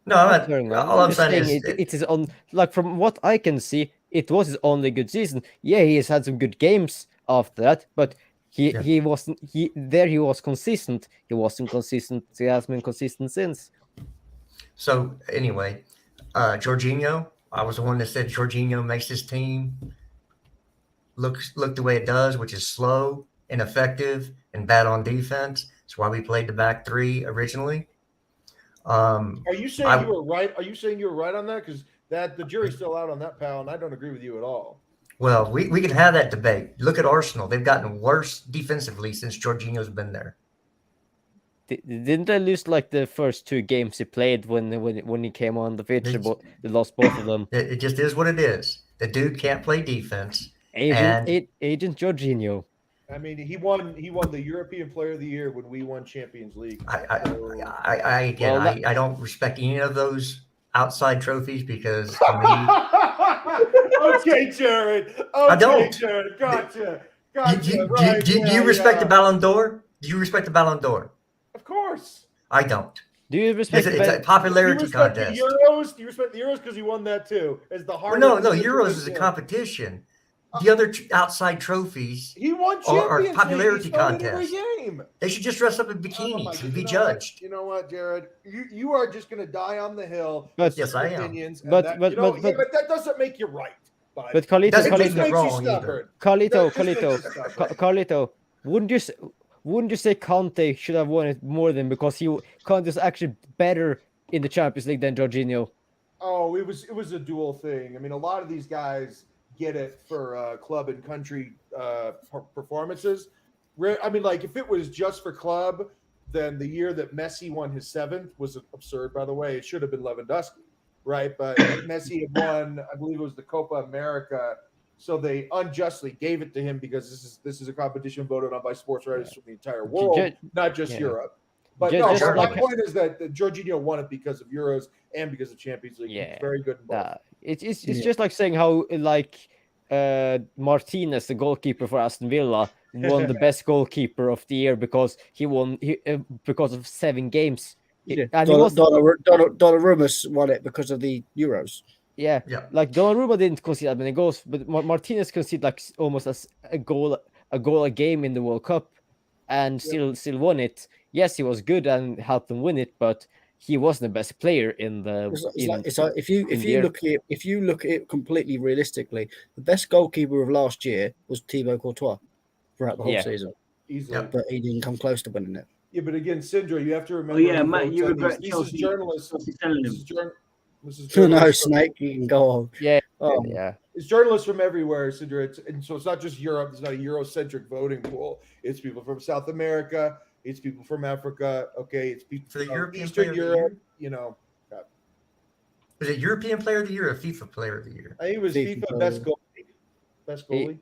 No, all I'm saying is it is on. Like from what I can see, it was his only good season. Yeah, he has had some good games after that, but he wasn't. He was consistent. He wasn't consistent. He has been consistent since. So anyway, Jorginho, I was the one that said Jorginho makes his team look the way it does, which is slow, ineffective, and bad on defense. That's why we played the back three originally. Are you saying you were right? Are you saying you were right on that? Because the jury's still out on that, pal, and I don't agree with you at all. Well, we can have that debate. Look at Arsenal; they've gotten worse defensively since Jorginho's been there. Didn't they lose like the first 2 games he played when he came on the pitch? They lost both of them. It just is what it is. The dude can't play defense. Agent Jorginho. I mean, he won the European Player of the Year when we won Champions League. I don't respect any of those outside trophies because okay, Jared. Okay, I don't. Jared. Gotcha. Do you respect the Ballon d'Or? Do you respect the Ballon d'Or? Of course. I don't. Do you respect it's a popularity contest? The Euros? Do you respect the Euros because he won that too? As the hardest. No. Euros is a competition. The other outside trophies he won are popularity contests. They should just dress up in bikinis and be judged. You know what, Jared? You are just going to die on the hill. But yes, I am. But that doesn't make you right. But Carlito, wouldn't you say Kante should have won it more than because Kante is actually better in the Champions League than Jorginho? Oh, it was a dual thing. I mean, a lot of these guys get it for club and country performances. I mean, like if it was just for club, then the year that Messi won his 7th was absurd. By the way, it should have been Lewandowski, right? But Messi had won, I believe it was the Copa America, so they unjustly gave it to him because this is a competition voted on by sports writers from the entire world, not just Europe. But my point is that Jorginho won it because of Euros and because of Champions League. Yeah, he's very good in both. It's just like saying how Martinez, the goalkeeper for Aston Villa, won the best goalkeeper of the year because he won because of 7 games. Donnarumma won it because of the Euros. Yeah. Like Donnarumma didn't concede that many goals, but Martinez conceded like almost as a goal a game in the World Cup, and still won it. Yes, he was good and helped them win it, but he wasn't the best player in the. If you look at it completely realistically, the best goalkeeper of last year was Thibaut Courtois. throughout the whole Yeah. season, Easily. but he didn't come close to winning it. Yeah, but again, Sindra, you have to remember. Oh yeah, who Matt, votes you on regret these. Chelsea. This is journalists. Chelsea selling This him. is this is No, journalists from- Snake, you can go on. Yeah, Oh. yeah. It's journalists from everywhere, Sindra. And so it's not just Europe. It's not a Eurocentric voting pool. It's people from South America. It's people from Africa. Okay, it's people For the from European Eastern Player of the Europe. Year? You know, Was it European Player of the Year or FIFA Player of the Year? I think it was FIFA FIFA best goalie. Best goalie.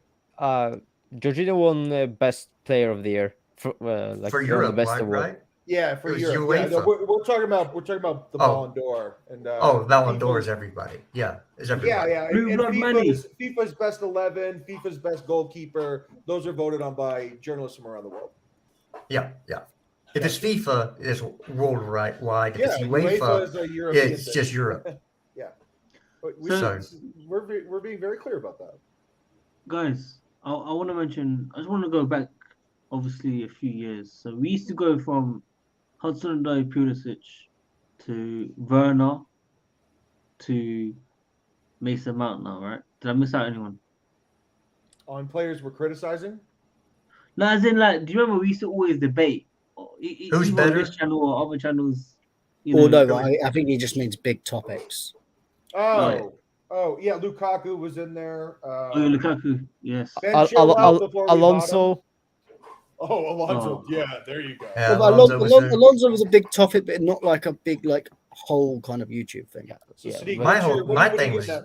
Jorginho won best player of the year for like For won the Europe, best right? award. Right? Yeah, for It was Europe. Yeah, no, UEFA. we're talking about the Ballon d'Or and Ballon d'Or FIFA is everybody. Yeah, is Yeah, everybody. yeah. Blue And blood money. FIFA's best 11, FIFA's best goalkeeper. Those are voted on by journalists from around the world. Yeah, yeah. If it's FIFA, it's worldwide. If Yeah, it's UEFA UEFA, is a European it's thing. just Europe. But So- we're being very clear about that. Guys, I want to mention. I just want to go back, obviously, a few years. So we used to go from Hudson-Odoi, Pulisic to Werner to Mason Mount. Now, right? Did I miss out anyone? On players we're criticizing. No, as in, like, do you remember we used to always debate Who's either better? on this channel or other channels? Or no, go I think he just means big topics. Right. Oh, yeah. Lukaku was in there. Oh, yeah, Lukaku, yes. Ben Al- Chilwell Al- before we bought him. Alonso. Oh, Alonso. Oh. Yeah, there you go. Yeah, Well, Alonso was there. Alonso was a big topic, but not like a big whole kind of YouTube thing. So, Yeah, Sadiq, but- My what do thing you was get at?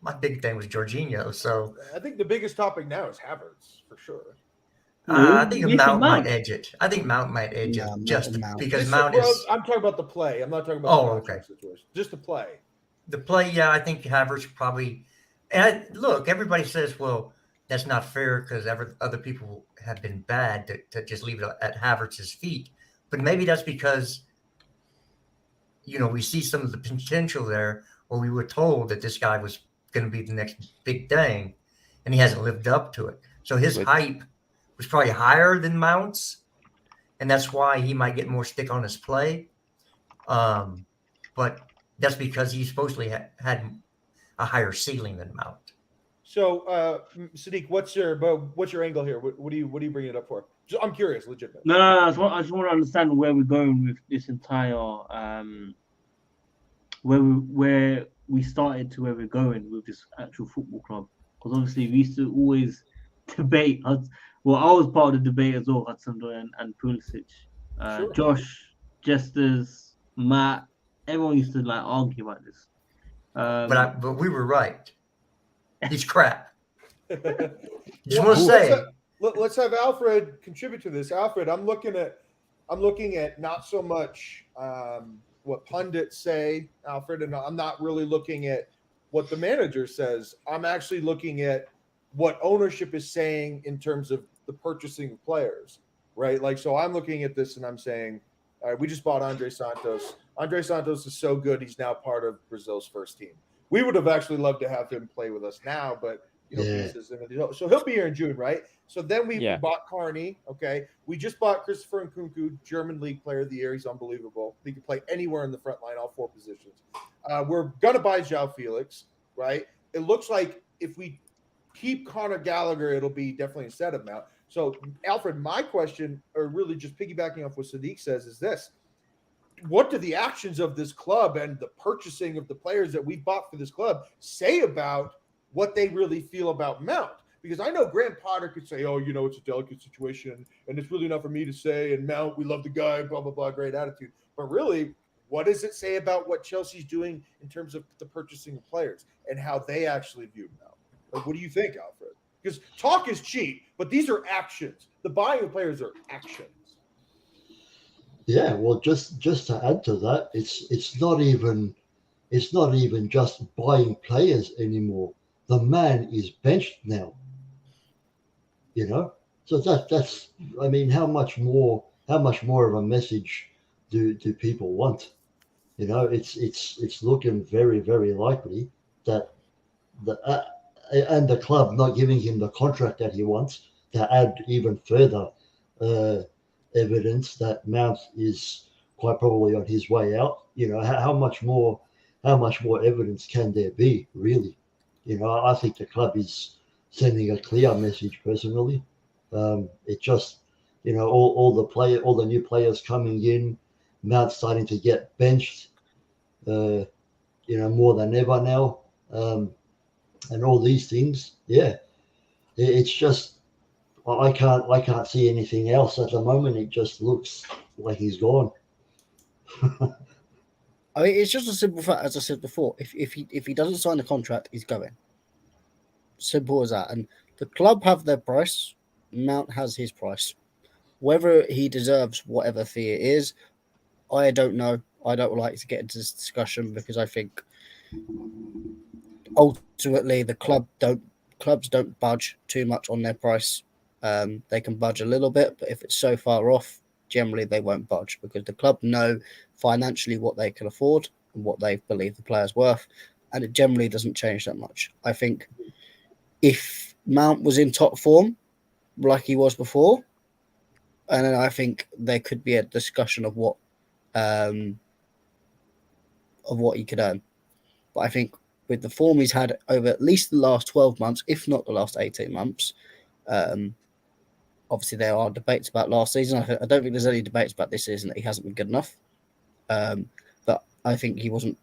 my big thing was Jorginho. So I think the biggest topic now is Havertz for sure. I think Mason Mount Mount. might edge it. I think Mount might edge No, it just Mount. because Just Mount well, is I'm talking about the play. I'm not talking about Oh, the okay. contract situation. Just the play. the play. Yeah, I think Havertz probably. And look, everybody says, well, that's not fair because other people have been bad to just leave it at Havertz's feet. But maybe that's because, we see some of the potential there, or we were told that this guy was going to be the next big thing, and he hasn't lived up to it. So his With- hype was probably higher than Mount's, and that's why he might get more stick on his play. But that's because he supposedly had a higher ceiling than Mount. So, Sadiq, what's your angle here? What do you bring it up for? I'm curious, legitimately. No. I just want to understand where we're going with this entire where we started to where we're going with this actual football club. Because obviously we used to always debate. Well, I was part of the debate as well, Hudson-Odoi and Pulisic. Sure. Josh, Jesters, Matt, everyone used to argue about this. But we were right. He's crap. Just Well, want to say. let's have Alfred contribute to this. Alfred, I'm looking at not so much what pundits say, Alfred, and I'm not really looking at what the manager says. I'm actually looking at what ownership is saying in terms of the purchasing of players, right? So I'm looking at this and I'm saying, all right, we just bought Andre Santos. Andre Santos is so good, he's now part of Brazil's first team. We would have actually loved to have him play with us now, but Yeah. so he'll be here in June, right? So then we Yeah. bought Carney. Okay, we just bought Christopher Nkunku, German League Player of the Year. He's unbelievable. He can play anywhere in the front line, all four positions. We're gonna buy Joao Felix, right? It looks like if we keep Conor Gallagher, it'll be definitely instead of Mount. So, Alfred, my question, or really just piggybacking off what Sadiq says, is this: what do the actions of this club and the purchasing of the players that we bought for this club say about what they really feel about Mount? Because I know Graham Potter could say, oh, it's a delicate situation and it's really not for me to say. And Mount, we love the guy, blah, blah, blah, great attitude. But really, what does it say about what Chelsea's doing in terms of the purchasing of players and how they actually view Mount? What do you think, Alfred? Because talk is cheap, but these are actions. The buying of players are actions. Yeah, well, just to add to that, it's not even just buying players anymore. The man is benched now. So that's I mean, how much more of a message do people want? It's looking very, very likely that the club not giving him the contract that he wants to add even further evidence that Mount is quite probably on his way out. How much more evidence can there be, really? I think the club is sending a clear message personally. It just, all the new players coming in, Mount starting to get benched, more than ever now, and all these things. Yeah, it's just I can't see anything else at the moment. It just looks like he's gone. I mean, it's just a simple fact, as I said before. If he doesn't sign the contract, he's going. Simple as that. And the club have their price. Mount has his price. Whether he deserves whatever fee it is, I don't know. I don't like to get into this discussion because I think ultimately the clubs don't budge too much on their price. They can budge a little bit, but if it's so far off, generally they won't budge because the club know financially what they can afford and what they believe the player's worth, and it generally doesn't change that much. I think if Mount was in top form like he was before, and then I think there could be a discussion of what he could earn. But I think with the form he's had over at least the last 12 months, if not the last 18 months, obviously there are debates about last season. I don't think there's any debates about this season that he hasn't been good enough. But I think he wasn't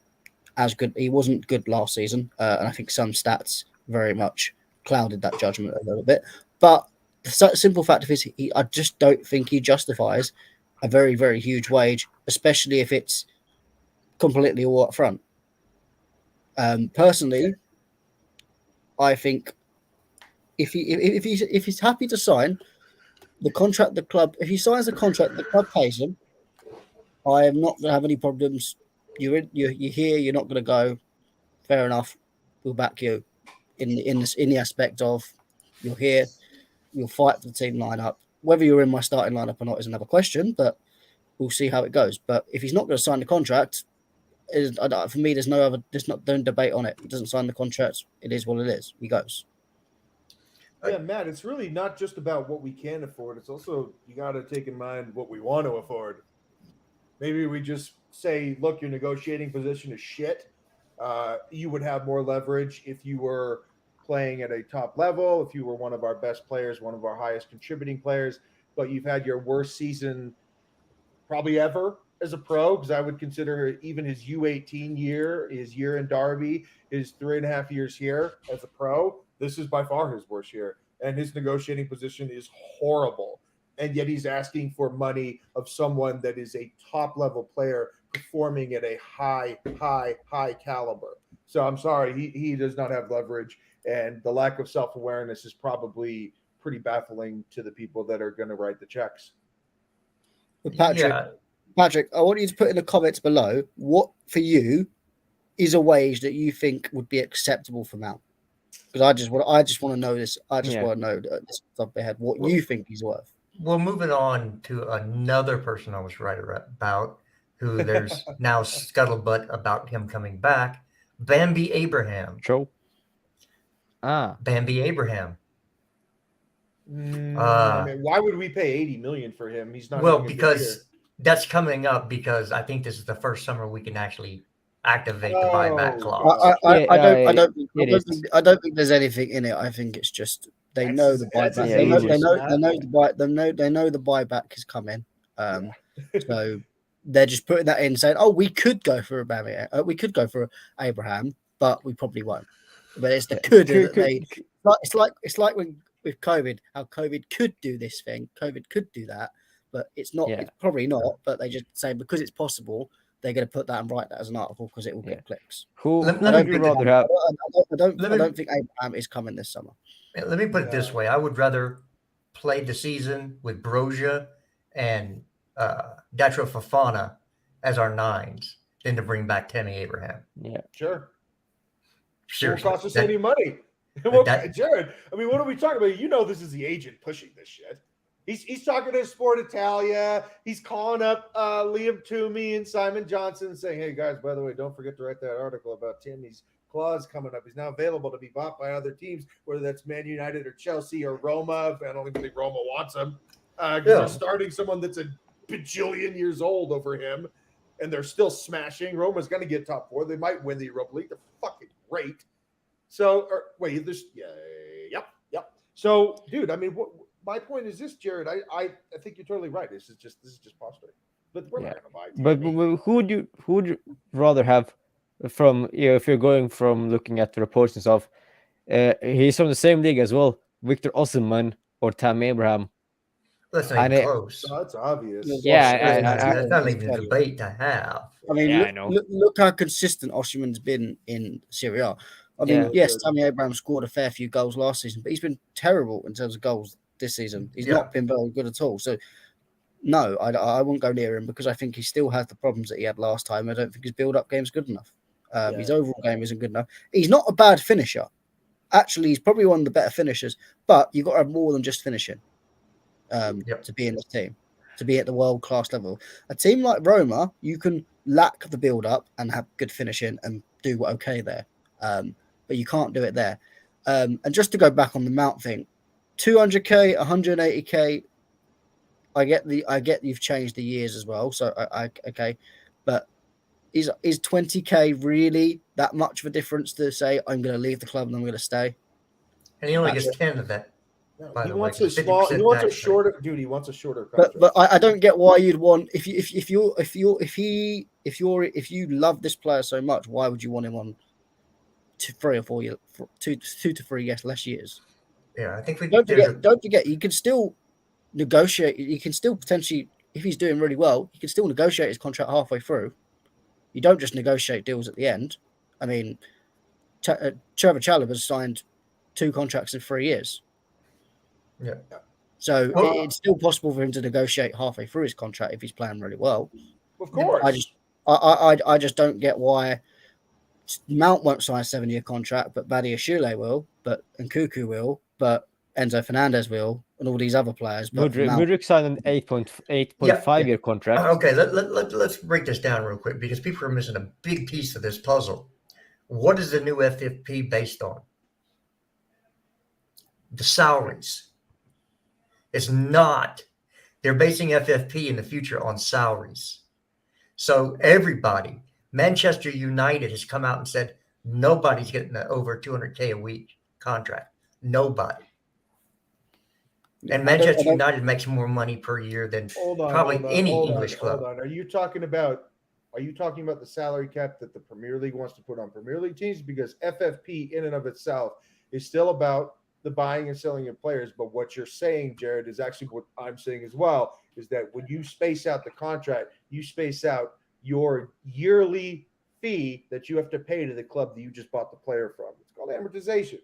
as good. He wasn't good last season. And I think some stats very much clouded that judgment a little bit. But the simple fact of it is, I just don't think he justifies a very, very huge wage, especially if it's completely all up front. Personally, I think if he's happy to sign the contract, the club, if he signs the contract, the club pays him. I am not going to have any problems. You're here. You're not going to go. Fair enough. We'll back you in the aspect of you're here. You'll fight for the team lineup. Whether you're in my starting lineup or not is another question, but we'll see how it goes. But if he's not going to sign the contract, for me, don't debate on it. He doesn't sign the contract. It is what it is. He goes. Yeah, Matt, it's really not just about what we can afford. It's also, you got to take in mind what we want to afford. Maybe we just say, look, your negotiating position is shit. You would have more leverage if you were playing at a top level, if you were one of our best players, one of our highest contributing players, but you've had your worst season probably ever as a pro, because I would consider even his U18 year, his year in Derby, his 3.5 years here as a pro, this is by far his worst year. And his negotiating position is horrible. And yet he's asking for money of someone that is a top-level player performing at a high caliber. So I'm sorry, he does not have leverage. And the lack of self-awareness is probably pretty baffling to the people that are going to write the checks. But Patrick, I want you to put in the comments below what for you is a wage that you think would be acceptable for Mount. Because I just want to know this. I just want to know this off my head what you think he's worth. Well, moving on to another person I was right about, who there's now scuttlebutt about him coming back, Bambi Abraham. Joe. Bambi Abraham. I mean, why would we pay $80 million for him? He's not. Well, because that's coming up. Because I think this is the first summer we can actually activate the buyback clause. I don't think there's anything in it. I think it's just they know the buyback. They know the buyback is coming. So they're just putting that in, saying, "Oh, we could go for we could go for Abraham, but we probably won't." But it's the could. It's like when with COVID, how COVID could do this thing, COVID could do that, but it's not. It's probably not. But they just say because it's possible, they're going to put that and write that as an article because it will get clicks. I don't think Abraham is coming this summer. Let me put it this way: I would rather play the season with Broja and Datro Fofana as our nines than to bring back Tammy Abraham. Yeah, sure. Seriously, it won't cost us any money. Jared, I mean, what are we talking about? You know, this is the agent pushing this shit. He's talking to Sport Italia. He's calling up Liam Toomey and Simon Johnson saying, hey, guys, by the way, don't forget to write that article about Timmy's clause coming up. He's now available to be bought by other teams, whether that's Man United or Chelsea or Roma. I don't even think Roma wants him because they're starting someone that's a bajillion years old over him, and they're still smashing. Roma's going to get top four. They might win the Europa League. They're fucking great. So, yep. So, dude, I mean, my point is this, Jared. I think you're totally right. This is just posturing. But we're not gonna buy. But who would you rather have from if you're going from looking at the reports and stuff? He's from the same league as well, Victor Osimhen or Tam Abraham. That's not even close. No, that's obvious. That's not even a debate to have. I mean, I know. Look how consistent Osimhen's been in Serie A. I mean, yes, Tammy Abraham scored a fair few goals last season, but he's been terrible in terms of goals this season. He's not been very good at all. So, no, I wouldn't go near him because I think he still has the problems that he had last time. I don't think his build-up game's good enough. His overall game isn't good enough. He's not a bad finisher. Actually, he's probably one of the better finishers, but you've got to have more than just finishing to be in this team, to be at the world-class level. A team like Roma, you can lack the build-up and have good finishing and do okay there. But you can't do it there. And just to go back on the Mount thing, 200k, 180k. I get you've changed the years as well. So okay, but is 20k really that much of a difference to say I'm going to leave the club and I'm going to stay? And he only gets 10 of that. He wants a small. He wants a shorter. Dude, he wants a shorter contract. But I don't get why you'd want if you love this player so much, why would you want him on 3 or 4 years, 2 to 3 less years? Yeah, I think don't forget, you can still negotiate. You can still potentially, if he's doing really well, you can still negotiate his contract halfway through. You don't just negotiate deals at the end. I mean, Trevor Chalobah's signed 2 contracts in 3 years. Yeah. So it's still possible for him to negotiate halfway through his contract if he's playing really well. Of course. I just don't get why Mount won't sign a 7-year contract, but Badiashile will, but Nkuku will, but Enzo Fernandez will, and all these other players. But Mudryk signed an 8.5 year contract. Okay, let's break this down real quick because people are missing a big piece of this puzzle. What is the new FFP based on? The salaries. It's not. They're basing FFP in the future on salaries. So everybody, Manchester United has come out and said nobody's getting over 200k a week contract. Nobody. And Manchester United makes more money per year than probably any English club. Hold on. Are you talking about the salary cap that the Premier League wants to put on Premier League teams? Because FFP in and of itself is still about the buying and selling of players. But what you're saying, Jared, is actually what I'm saying as well, is that when you space out the contract, you space out your yearly fee that you have to pay to the club that you just bought the player from. It's called amortization.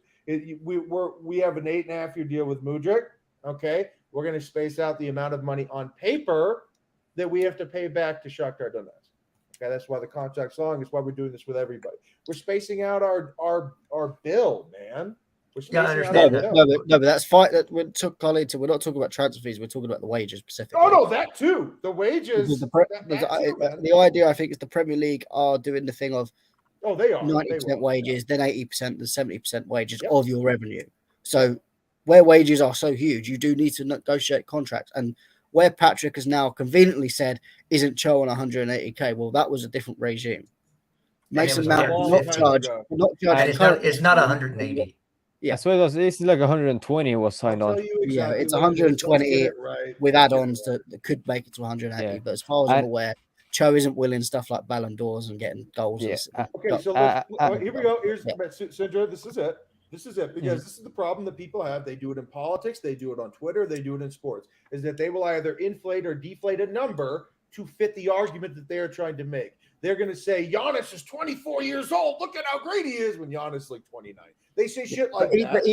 We have an 8.5-year deal with Mudryk. Okay, we're going to space out the amount of money on paper that we have to pay back to Shakhtar Donetsk. Okay, that's why the contract's long. It's why we're doing this with everybody. We're spacing out our bill, man. Yeah, I understand that. No, but that's fine. We're not talking about transfer fees. We're talking about the wages specifically. Oh, no, that too. The wages. The idea, I think, is the Premier League are doing the thing of they are 90% wages, then 80%, then 70% wages of your revenue. So where wages are so huge, you do need to negotiate contracts. And where Patrick has now conveniently said isn't Cho on 180k, well, that was a different regime. Mason Mount not charged. It's not 180. Yeah, so it was. It's like 120 was signed on. Yeah, it's 120 with add-ons that could make it to 180. Yeah. But as far as I'm aware, Cho isn't winning stuff like Ballon d'Ors and getting goals. Yeah. Okay, so here we go. Here's Sandra. This is it. This is it, because this is the problem that people have. They do it in politics, they do it on Twitter, they do it in sports, is that they will either inflate or deflate a number to fit the argument that they are trying to make. They're going to say, Giannis is 24 years old. Look at how great he is, when Giannis is like 29. They say shit like that.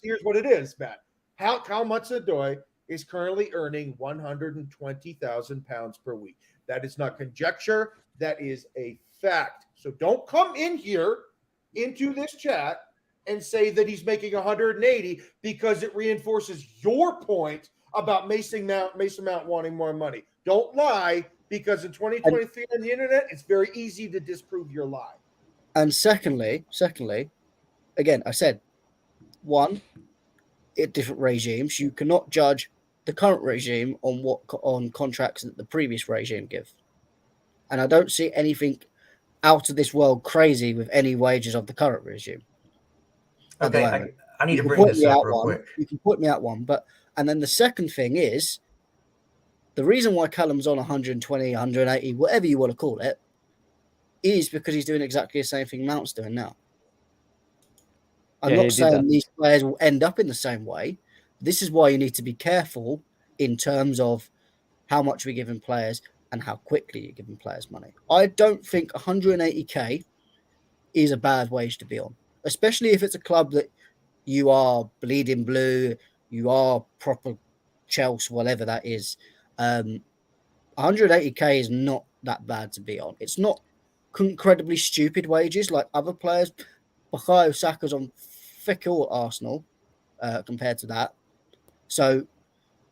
Here's what it is, Matt. Cal Hudson-Odoi is currently earning £120,000 per week. That is not conjecture. That is a fact. So don't come in here into this chat and say that he's making 180 because it reinforces your point about Mason Mount wanting more money. Don't lie, because in 2023 on the internet, it's very easy to disprove your lie. And secondly, again, I said, one, different regimes. You cannot judge the current regime on contracts that the previous regime give. And I don't see anything out of this world crazy with any wages of the current regime. Okay, I need You to can bring point this me up out real one. quick. You can point me out one, and then the second thing is the reason why Callum's on 120, 180, whatever you want to call it, is because he's doing exactly the same thing Mount's doing now. I'm Yeah, he not did saying that. these players will end up in the same way. This is why you need to be careful in terms of how much we're giving players and how quickly you're giving players money. I don't think 180k is a bad wage to be on, especially if it's a club that you are bleeding blue, you are proper Chelsea, whatever that is. 180k is not that bad to be on. It's not incredibly stupid wages like other players. Bukayo Saka's on fickle at Arsenal compared to that. So,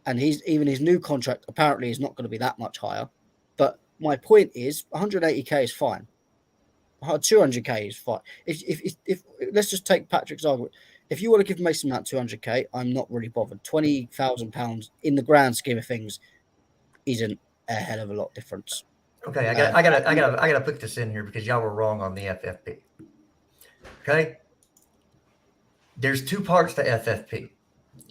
and even his new contract apparently is not going to be that much higher. But my point is, 180k is fine. 200k is fine. If let's just take Patrick's argument. If you want to give Mason Mount 200k, I'm not really bothered. £20,000 in the grand scheme of things isn't a hell of a lot difference. Okay, I gotta put this in here because y'all were wrong on the FFP. Okay, there's two parts to FFP.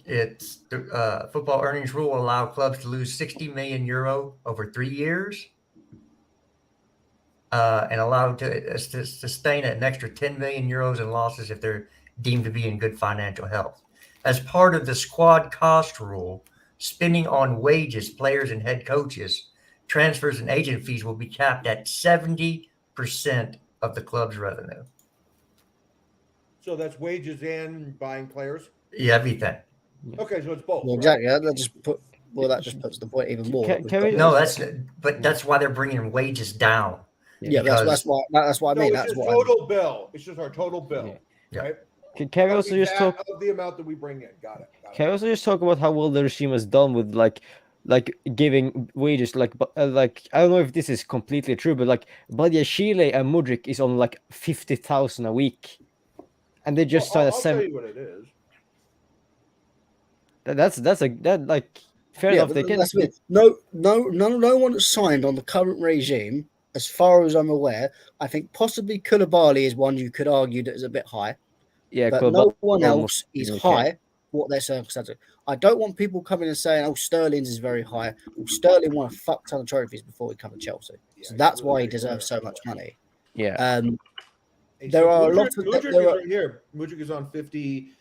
It's the football earnings rule allow clubs to lose 60 million euro over 3 years, and allow to sustain an extra 10 million euros in losses if they're deemed to be in good financial health. As part of the squad cost rule, spending on wages, players, and head coaches, transfers, and agent fees will be capped at 70% of the club's revenue. So that's wages and buying players. Yeah, everything. Okay, so it's both. Yeah, right? exactly. That just puts the point even more. Can we- No, that's why they're bringing wages down. Yeah, because- that's what I mean. No, it's That's just what total bill. It's just our total bill. Yeah. Right? Can we also just talk? Of the amount that we bring in. Got it. Can we also just talk about how well the regime has done with like giving wages like I don't know if this is completely true, but like Chile and Mudryk is on like 50,000 a week, and they just signed I'll tell you what it is. That's fair Yeah, enough. They can. that's it. No one that's signed on the current regime, as far as I'm aware. I think possibly Koulibaly is one you could argue that is a bit high. Yeah, But cool, no one almost else is okay. high what their circumstances. I don't want people coming and saying, "Oh, Sterling's is very high." Well, Sterling won a fuck ton of trophies before he came to Chelsea, so that's why he deserves so much money. Yeah. There are a lot of Mudryk is right here. Mudryk is on 50.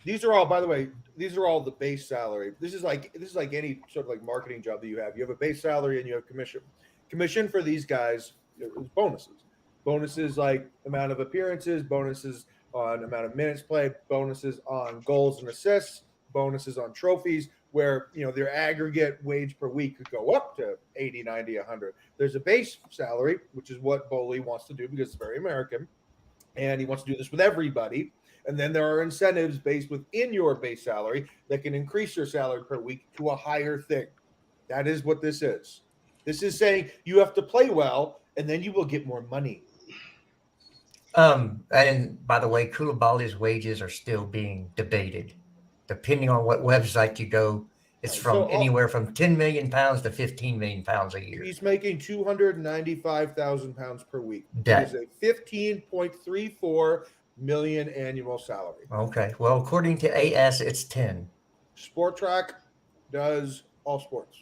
These are all, by the way, these are all the base salary. This is like any sort of like marketing job that you have. You have a base salary and you have commission. Commission for these guys is bonuses. Bonuses like amount of appearances, bonuses on amount of minutes played, bonuses on goals and assists, bonuses on trophies, where their aggregate wage per week could go up to 80, 90, 100. There's a base salary, which is what Bowley wants to do because it's very American, and he wants to do this with everybody. And then there are incentives based within your base salary that can increase your salary per week to a higher thing. That is what this is. This is saying you have to play well, and then you will get more money. And by the way, Koulibaly's wages are still being debated. Depending on what website you go, it's from anywhere from £10 million to £15 million a year. He's making £295,000 per week. That is a 15.34 million annual salary. Okay. Well, according to AS, it's 10. Sport Track does all sports.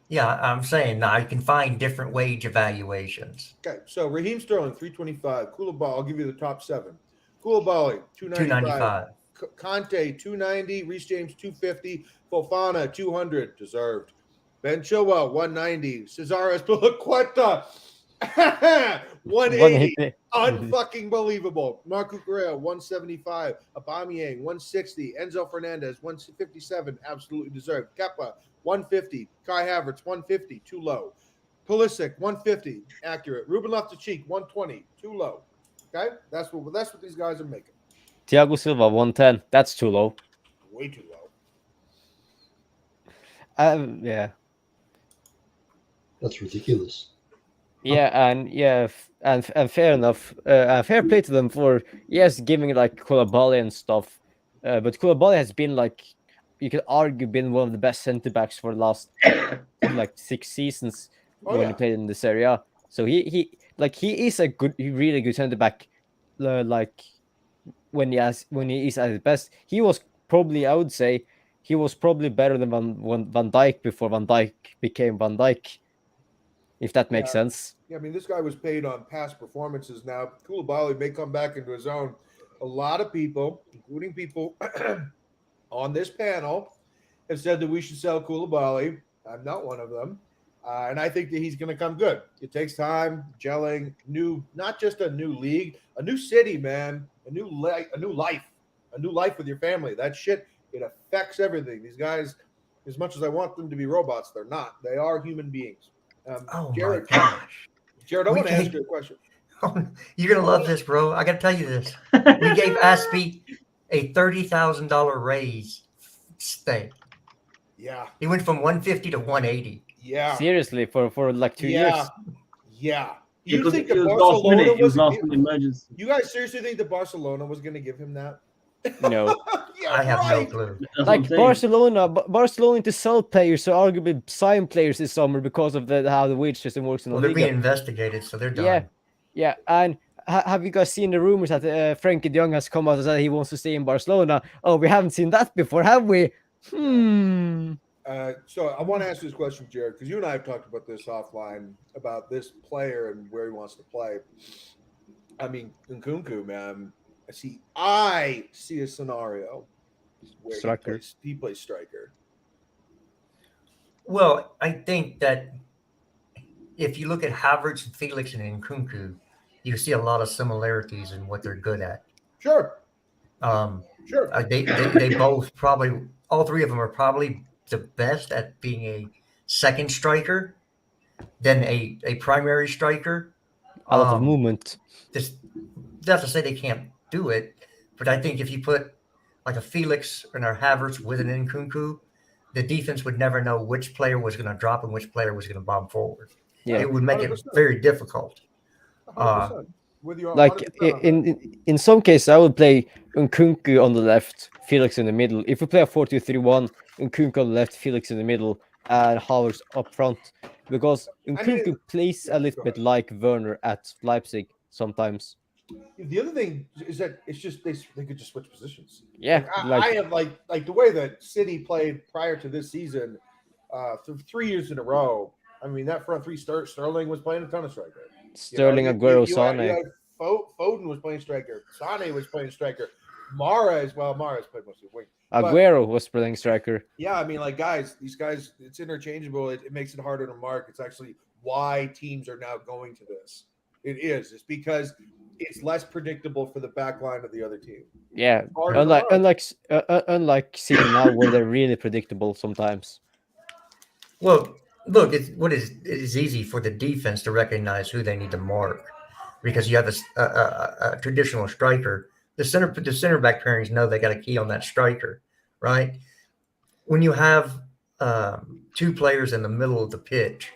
Yeah, I'm saying now you can find different wage evaluations. Okay, so Raheem Sterling, 325. Koulibaly, I'll give you the top 7. Koulibaly, 295. Kante, 290. Reece James, 250. Fofana, 200. Deserved. Ben Chilwell, 190. Cesar Azpilicueta, 180. Unfucking believable. Marco Correa, 175. Aubameyang, 160. Enzo Fernandez, 157. Absolutely deserved. Kepa, 150. Kai Havertz, 150. Too low. Pulisic, 150. Accurate. Ruben Loftus-Cheek, 120. Too low. Okay? That's what these guys are making. Thiago Silva, 110. That's too low. Way too low. Yeah. That's ridiculous. Yeah, and fair enough. Fair play to them for giving like Koulibaly and stuff. But Koulibaly has been like, you could argue, been one of the best centre backs for the last like 6 seasons when he played in this area. So he is a really good centre back. Like when he is at his best. He was probably, I would say, he was probably better than Van Dijk before Van Dijk became Van Dijk, if that makes sense. Yeah, I mean, this guy was paid on past performances. Now, Koulibaly may come back into his own. A lot of people, including people on this panel, have said that we should sell Koulibaly. I'm not one of them. And I think that he's going to come good. It takes time, gelling, not just a new league, a new city, man, a new life with your family. That shit, it affects everything. These guys, as much as I want them to be robots, they're not. They are human beings. Jared, my gosh. Jared, I want to ask you a question. You're gonna love this, bro. I gotta tell you this. We gave Aspie a $30,000 raise stay. Yeah. He went from 150 to 180. Yeah. Seriously, for like 2 years. Yeah. You think that Barcelona was last minute emergency? You guys seriously think that Barcelona was going to give him that? No. Yeah, I have right. no clue. That's Like what I'm saying. Barcelona to sell players, so arguably sign players this summer because of how the wage system works in Well, the they're league. being investigated, so they're done. Yeah. And have you guys seen the rumors that Frankie de Jong has come out and said he wants to stay in Barcelona? Oh, we haven't seen that before, have we? So I want to ask this question, Jared, because you and I have talked about this offline about this player and where he wants to play. I mean, Nkunku, man, I see a scenario where he plays striker. Well, I think that if you look at Havertz, Felix, and Nkunku, you see a lot of similarities in what they're good at. Sure. They both probably, all three of them are probably the best at being a second striker than a primary striker. A lot of movement. That's not to say they can't do it, but I think if you put like a Felix and a Havertz with an Nkunku, the defense would never know which player was going to drop and which player was going to bomb forward. Yeah. It would make it very difficult. 100%. With you Like 100% in some cases, I would play Nkunku on the left, Felix in the middle. If we play a 4-2-3-1, Nkunku on the left, Felix in the middle, and Havertz up front, because Nkunku plays a little bit like Werner at Leipzig sometimes. The other thing is that it's just they could just switch positions. Yeah, I have like the way that City played prior to this season, 3 years in a row. I mean, that front three, Sterling was playing a ton of striker. Sterling, Aguero, Sane. Foden was playing striker. Sane was playing striker. Mahrez played mostly wing. Aguero was playing striker. Yeah, I mean, like these guys, it's interchangeable. It makes it harder to mark. It's actually why teams are now going to this. It's because it's less predictable for the back line of the other team. Yeah, unlike City now, where they're really predictable sometimes. Well, look, it is easy for the defense to recognize who they need to mark because you have a traditional striker. The center back pairings know they got a key on that striker, right? When you have two players in the middle of the pitch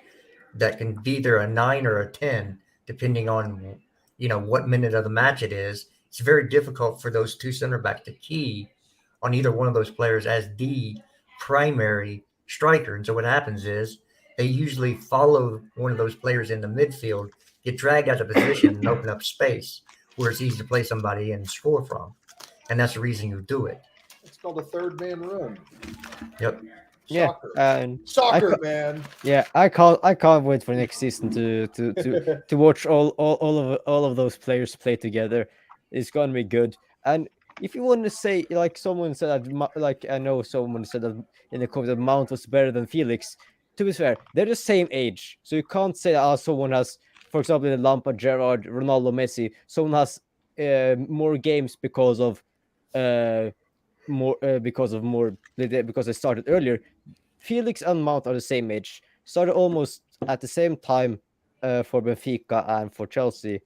that can be either a 9 or a 10, depending on what minute of the match it is, it's very difficult for those two center backs to key on either one of those players as the primary striker. And so what happens is they usually follow one of those players in the midfield, get dragged out of position and open up space where it's easy to play somebody and score from. And that's the reason you do it. It's called a third man run. Yep. Yeah, Soccer. and Soccer, man. Yeah, I can't wait for next season to watch all of those players play together. It's gonna be good. And if you want to say, like someone said that, like I know someone said that in the comment that Mount was better than Felix. To be fair, they're the same age, so you can't say that someone has, for example, in Lampard, Gerrard, Ronaldo, Messi, someone has more games because they started earlier. Felix and Mount are the same age, started almost at the same time for Benfica and for Chelsea.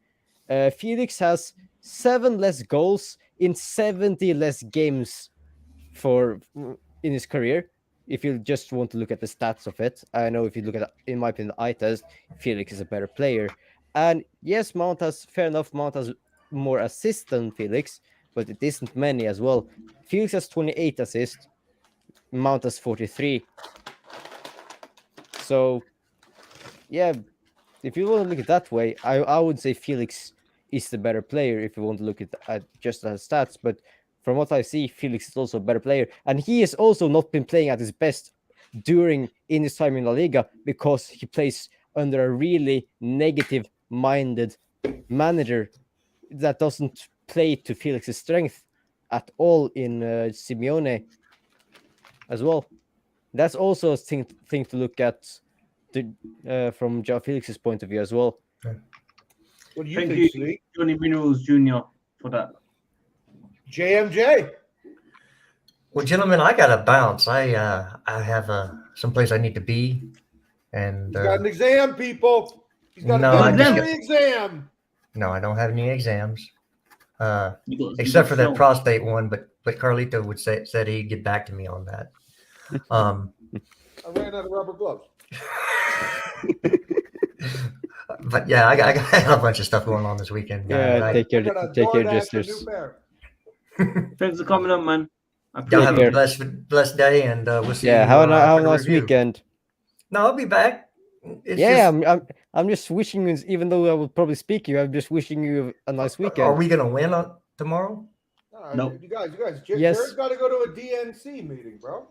Felix has 7 less goals in 70 less games in his career. If you just want to look at the stats of it, I know if you look at, in my opinion, the eye test, Felix is a better player. And yes, Mount has more assists than Felix, but it isn't many as well. Felix has 28 assists, Mount has 43. So, yeah, if you want to look at it that way, I would say Felix is the better player if you want to look at just at stats. But from what I see, Felix is also a better player, and he has also not been playing at his best in his time in La Liga because he plays under a really negative-minded manager that doesn't play to Felix's strength at all in Simeone as well. That's also a thing to look at from Joao Felix's point of view as well. What do you Thank think, you, Sadiq? Johnny Minerals Jr. for that. JMJ. Well, gentlemen, I gotta bounce. I have someplace I need to be, and He's got an exam, people. He's got No, a I just military exam. no, I don't have any exams, You except got for that Phil. prostate one. But Carlito said he'd get back to me on that. I ran out of rubber gloves. But yeah, I got a bunch of stuff going on this weekend. Yeah, guys. take I got a care, DoorDash, a new jesters. pair. Thanks for coming on, man. I Y'all appreciate have it. a blessed day, and we'll see. Yeah, you, have a for the nice review. weekend. No, I'll be back. It's Yeah, just- I'm just wishing you, even though I will probably speak you, I'm just wishing you a nice weekend. Are we gonna win tomorrow? No, Nope. you guys. Yes. Jared's got to go to a DNC meeting, bro.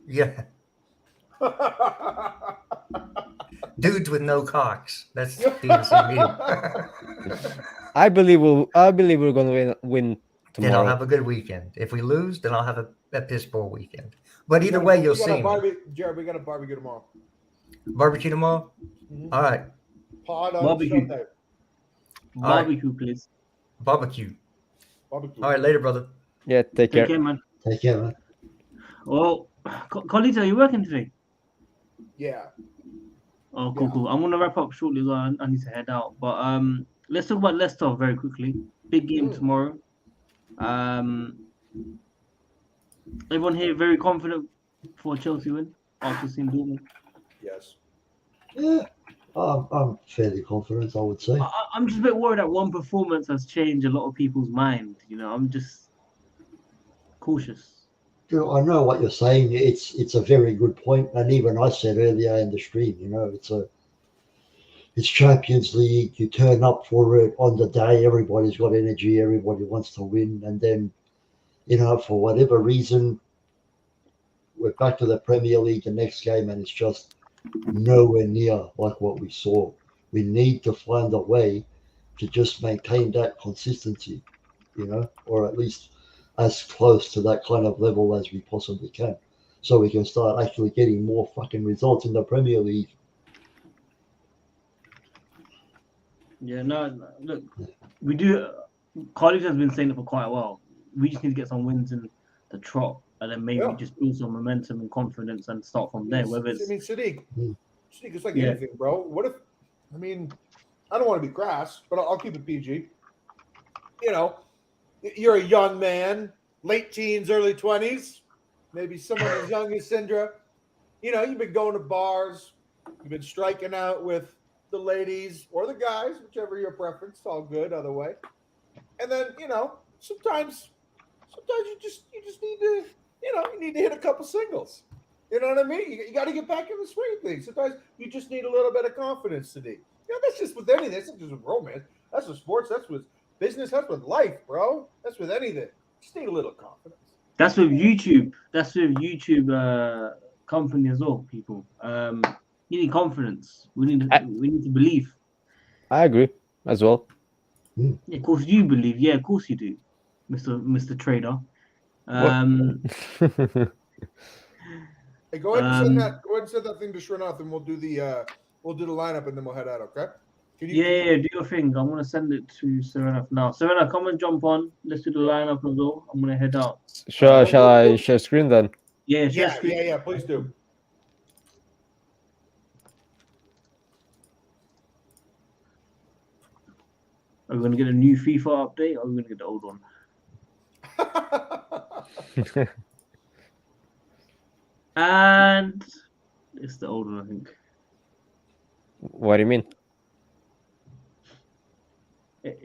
Yeah, dudes with no cocks. That's the meeting. I believe we're gonna win Then I'll tomorrow. have a good weekend. If we lose, then I'll have a piss poor weekend. But either way, you'll see me. Jared, we got a barbecue tomorrow. Barbecue tomorrow. Mhm. All right, Pod on Barbecue. Sunday. Barbecue, please. barbecue. Barbecue. All right, later, brother. Yeah, take Take care. care, man. Take care, man. Well, Colito, are you working today? Yeah. Oh, cool, Yeah. cool. I'm gonna wrap up shortly. I need to head out. But let's talk about Leicester very quickly. Big game tomorrow. Everyone here very confident for a Chelsea win after seeing Dortmund. Yes. Yeah, I'm fairly confident, I would say. I'm just a bit worried that one performance has changed a lot of people's mind. You know, I'm just cautious. You know, I know what you're saying. It's a very good point, and even I said earlier in the stream, it's Champions League. You turn up for it on the day. Everybody's got energy. Everybody wants to win, and then, for whatever reason, we're back to the Premier League the next game, and it's just nowhere near like what we saw. We need to find a way to just maintain that consistency, or at least as close to that kind of level as we possibly can, so we can start actually getting more fucking results in the Premier League. Yeah, no, look, we do. Cardiff has been saying it for quite a while. We just need to get some wins in the trot, and then maybe just build some momentum and confidence and start from there. Whether it's Sadiq, Mm. it's like Yeah. anything, bro. What if? I don't want to be crass, but I'll keep it PG. You're a young man, late teens, early 20s, maybe someone as young as Sindra. You've been going to bars, you've been striking out with the ladies or the guys, whichever your preference. It's all good, other way. And then, sometimes you just need to, you need to hit a couple singles. You know what I mean? You got to get back in the swing of things. Sometimes you just need a little bit of confidence today. That's just with anything. That's not just with romance. That's with sports. That's with business. That's with life, bro. That's with anything. Just need a little confidence. that's with YouTube. That's with YouTube company as well. People, you need confidence. We need to believe. I agree as well. Yeah, of course you believe. Yeah, of course you do, Mr. Trader. Hey, go ahead and send that thing to Srinath, and we'll do the lineup, and then we'll head out. Okay? Yeah, do your thing. I'm gonna send it to Serena now. Serena, come and jump on. Let's do the lineup as well. I'm gonna head out. Shall I share screen then? Yeah, Yeah. Please do. Are we gonna get a new FIFA update, or are we gonna get the old one? And it's the old one, I think. What do you mean?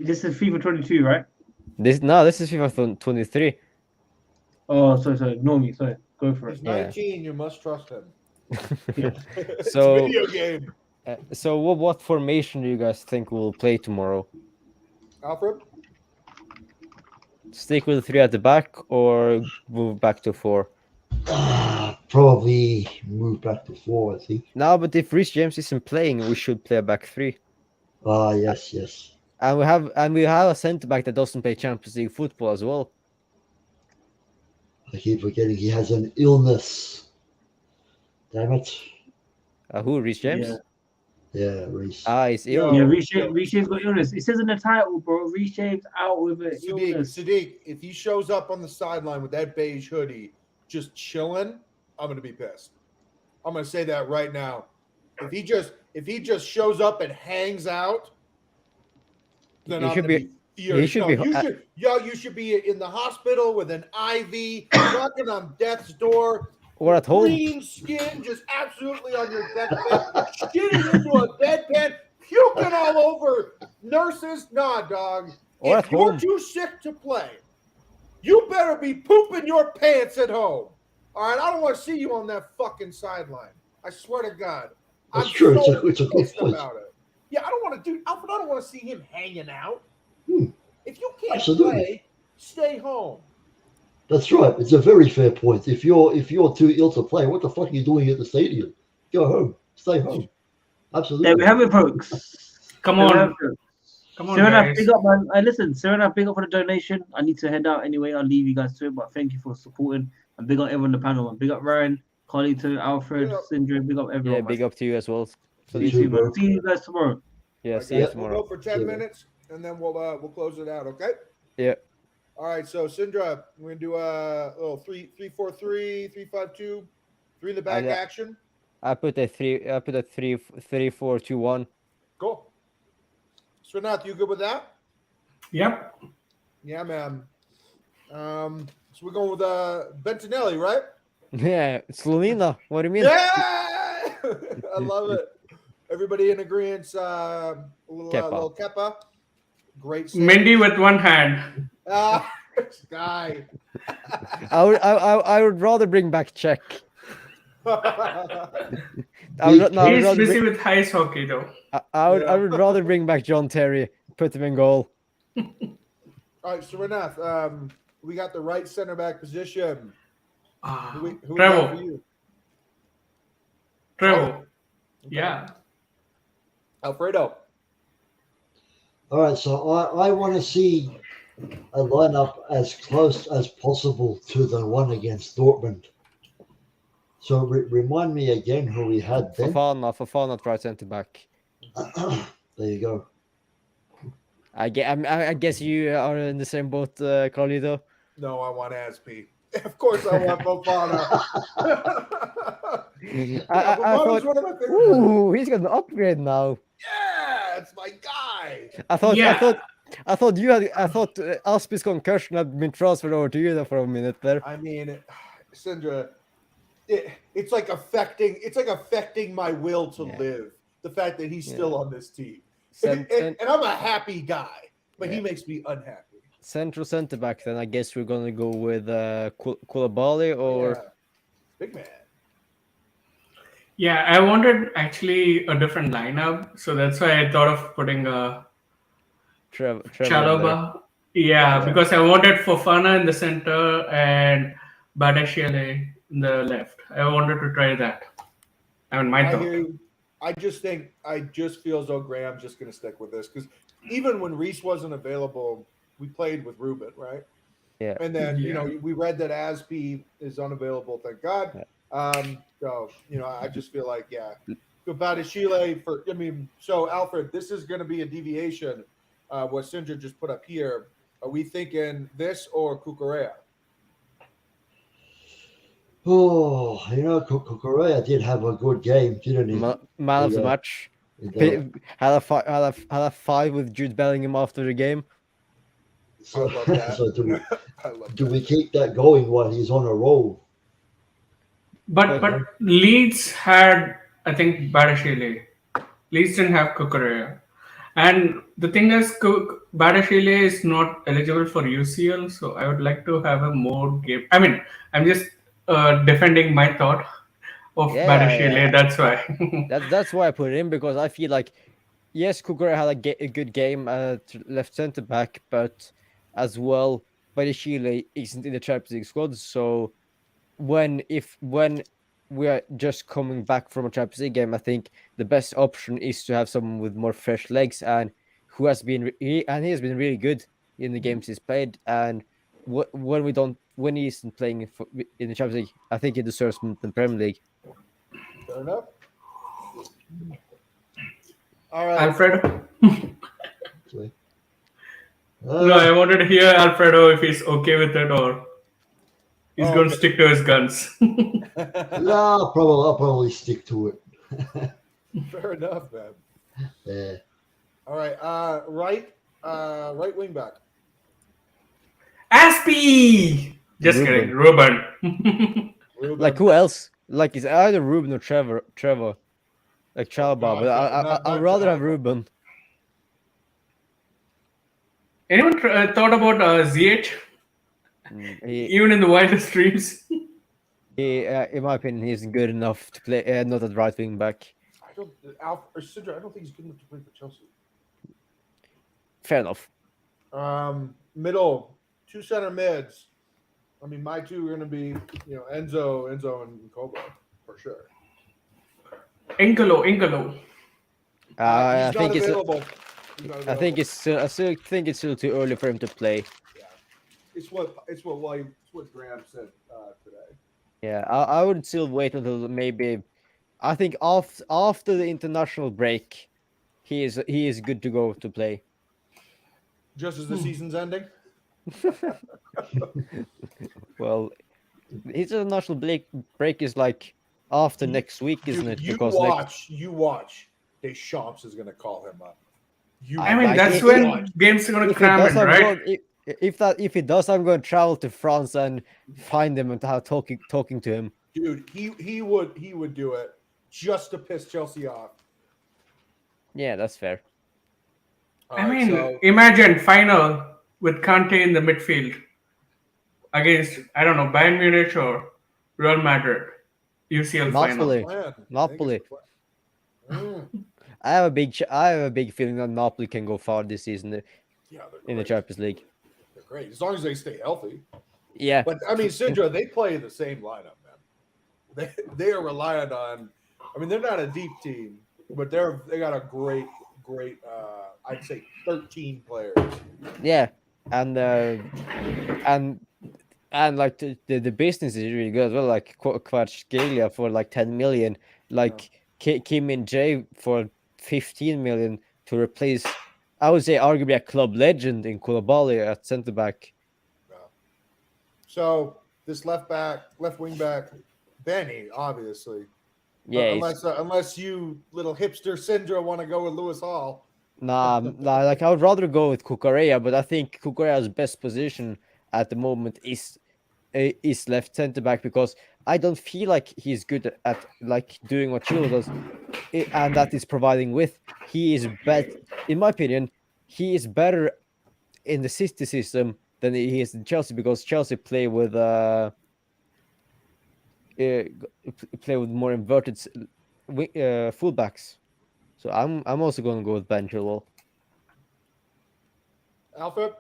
This is FIFA 22, right? This is FIFA 23. Oh, sorry. Ignore me. Sorry. Go for He's it. 19. You must trust him. It's So- a video game. So what formation do you guys think we'll play tomorrow? Alfred? Stick with 3 at the back or move back to 4? Probably move back to 4, I think. No, but if Reece James isn't playing, we should play a back 3. Yes. And we have a centre back that doesn't play Champions League football as well. I keep forgetting he has an illness. Damn it. Who? Reece James? Yeah, Reece. He's ill. Yeah, Reece James got illness. It says in the title, bro. Reece James out with an illness. Sadiq, if he shows up on the sideline with that beige hoodie, just chilling, I'm gonna be pissed. I'm gonna say that right now. If he just shows up and hangs out, then He I'm should gonna be- be furious. should No, be- you should be in the hospital with an IV, knocking on death's door. Or at home. Green skin just absolutely on your deathbed, shitting into a bedpan, puking all over nurses. Nah, dog. Or If at you're home. too sick to play, you better be pooping your pants at home. All right, I don't want to see you on that fucking sideline. I swear to God. That's true. It's a good pissed point. about it. Yeah, I don't want to do Alfred. I don't want to see him hanging out. Hmm. If you can't Absolutely. play, stay home. That's right. It's a very fair point. If you're too ill to play, what the fuck are you doing at the stadium? Go home. Stay home. Absolutely. There we have it, folks. Come There we on. have it. Come on, Serena, guys. big up, man. Listen, Serena, big up for the donation. I need to head out anyway. I'll leave you guys to it, but thank you for supporting. And big up everyone on the panel. Man. Big up Ryan, Carlito, Alfred, Big up. Syndrome. Big up everyone. Yeah, big man. up to you as well. So You too, too, bro. man. See you guys tomorrow. yeah, see Okay, you tomorrow. We'll go for 10 Yeah. minutes and then we'll close it out. Okay. Yeah. All right. So Syndra, we're gonna do a little 3-4-3, 3-5-2, 3 in the back Yeah. action. I put a 3-4-2-1. Cool. Srinath, you good with that? Yep. Yeah, man. So we're going with Bentinelli, right? Yeah, Slovenia. What do you mean? Yeah, I love it. Everybody in agreement. Little Kepa. Great. save. Mendy with one hand. This guy. I would rather bring back Czech. He's busy with ice hockey, though. I would rather bring back John Terry, put him in goal. All right, so Renath, we got the right center back position. Who we got Trevor. for you? Trevor. Okay. Yeah. Alfredo. All right, so I want to see a lineup as close as possible to the one against Dortmund. So remind me again who we had then. Fofana, right centre back. There you go. I guess you are in the same boat, Carlito. No, I want Aspi. Of course, I want Fofana. I Fofana's thought, one of my favorite. ooh, he's got an upgrade now. Yeah, it's my guy. I thought Yeah. Aspi's concussion had been transferred over to you there for a minute there. I mean, Sindra, it's like affecting my will to live. The fact that he's still on this team, and I'm a happy guy, but he makes me unhappy. Central centre back, then I guess we're gonna go with Koulibaly or Yeah. Big man. Yeah, I wanted actually a different lineup, so that's why I thought of putting a Trevor. Chalobah. Yeah, because I wanted Fofana in the center and Badashile in the left. I wanted to try that. I mean, my I thought. hear you. I just feel as though Graham's just going to stick with this because even when Reece wasn't available, we played with Ruben, right? Yeah. And then Yeah. we read that Aspi is unavailable. Thank God. So I just feel like Badashile for. I mean, so Alfred, this is going to be a deviation. What Sindra just put up here. Are we thinking this or Cucurella? Oh, Correa did have a good game, didn't he? Man of the match. Had a fight with Jude Bellingham after the game. So, I love that. so I love do that. we keep that going while he's on a roll? But Leeds had, I think, Badashile. Leeds didn't have Cucurella. And the thing is, Badashile is not eligible for UCL, so I would like to have a more game. I mean, I'm just defending my thought of Badashile. Yeah. That's why. That's why I put it in, because I feel like yes, Kukurea had a good game at left centre back, but as well, Chile isn't in the Champions League squad. So when we are just coming back from a Champions League game, I think the best option is to have someone with more fresh legs and who has been he has been really good in the games he's played. And when he isn't playing in the Champions League, I think he deserves the Premier League. Fair enough. All right. Alfredo. So, No, I wanted to hear Alfredo if he's okay with it or he's going to stick to his guns. no, I'll probably stick to it. Fair enough, man. Yeah. All right. Right wing back. Aspie! Just Ruben. kidding. Ruben. Ruben. Like who else? Like it's either Ruben or Trevor. Like Chalaba, God, but I'd rather have Ruben. Anyone thought about ZH? Even in the wildest dreams? In my opinion, he's good enough to play. Not at right wing back. I don't think he's good enough to play for Chelsea. Fair enough. Middle, 2 center mids. I mean, my two are going to be, Enzo, and Kobo for sure. Ingolo. I He's think not it's. available. I think it's. I still think it's still too early for him to play. Yeah. It's what Graham said today. Yeah, I would still wait until maybe. I think after the international break, he is good to go to play. Just as the season's ending. Well, his international break is like after next week, isn't it? You Because watch. Deschamps is going to call him up. I mean, that's when games are going to cram in, right? If he does, I'm going to travel to France and find him and have talking to him. Dude, he would do it just to piss Chelsea off. Yeah, that's fair. I mean, imagine final with Kante in the midfield against, I don't know, Bayern Munich or Real Madrid. UCL final. Napoli. I have a big feeling that Napoli can go far this season in the Champions League. They're great as long as they stay healthy. Yeah, but I mean, Sidra, they play the same lineup, man. They are reliant on. I mean, they're not a deep team, but they got a great. I'd say 13 players. Yeah, and like the business is really good as well. Like Kvaratskhelia for like 10 million, like Kim and Jae for 15 million to replace, I would say, arguably a club legend in Koulibaly at centre back. Yeah. So this left wing back, Benny, obviously. Yeah, unless you little hipster Sindra want to go with Lewis Hall. Nah, like I would rather go with Cucurella, but I think Cucurella's best position at the moment is left centre back because I don't feel like he's good at like doing what Chilo does, and that is providing with. He is better, in my opinion. He is better in the City system than he is in Chelsea because Chelsea play with more inverted fullbacks. So I'm also going to go with Ben Chilwell. Alfred?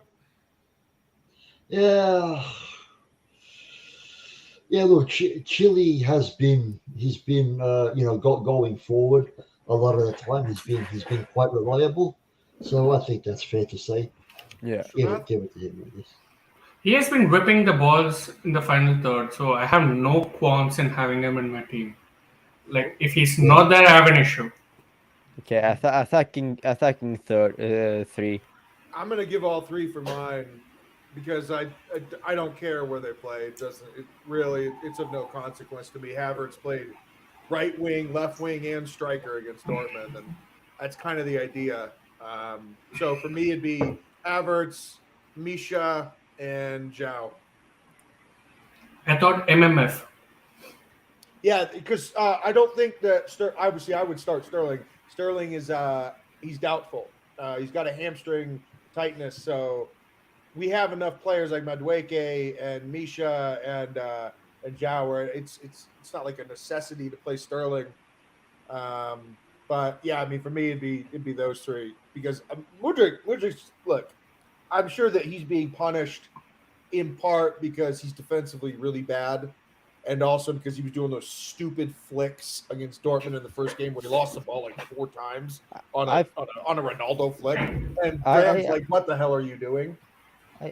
Yeah. Look, Chile he's been going forward a lot of the time. He's been quite reliable. So I think that's fair to say. Yeah. Give it to him, I guess. He has been whipping the balls in the final third, so I have no qualms in having him in my team. Like, if he's not there, I have an issue. Okay, attacking three. I'm gonna give all three for mine because I don't care where they play. It's of no consequence to me. Havertz played right wing, left wing, and striker against Dortmund, and that's kind of the idea. So for me, it'd be Havertz, Misha, and Joao. I thought MMF. Yeah, because I don't think that obviously I would start Sterling. Sterling is he's doubtful. He's got a hamstring tightness, so we have enough players like Mudryk and Misha and Joao where it's not like a necessity to play Sterling. But yeah, I mean, for me, it'd be those three because Mudryk. Look, I'm sure that he's being punished in part because he's defensively really bad, and also because he was doing those stupid flicks against Dortmund in the first game where he lost the ball like 4 times on a Ronaldo flick. And Graham's like, "What the hell are you doing?"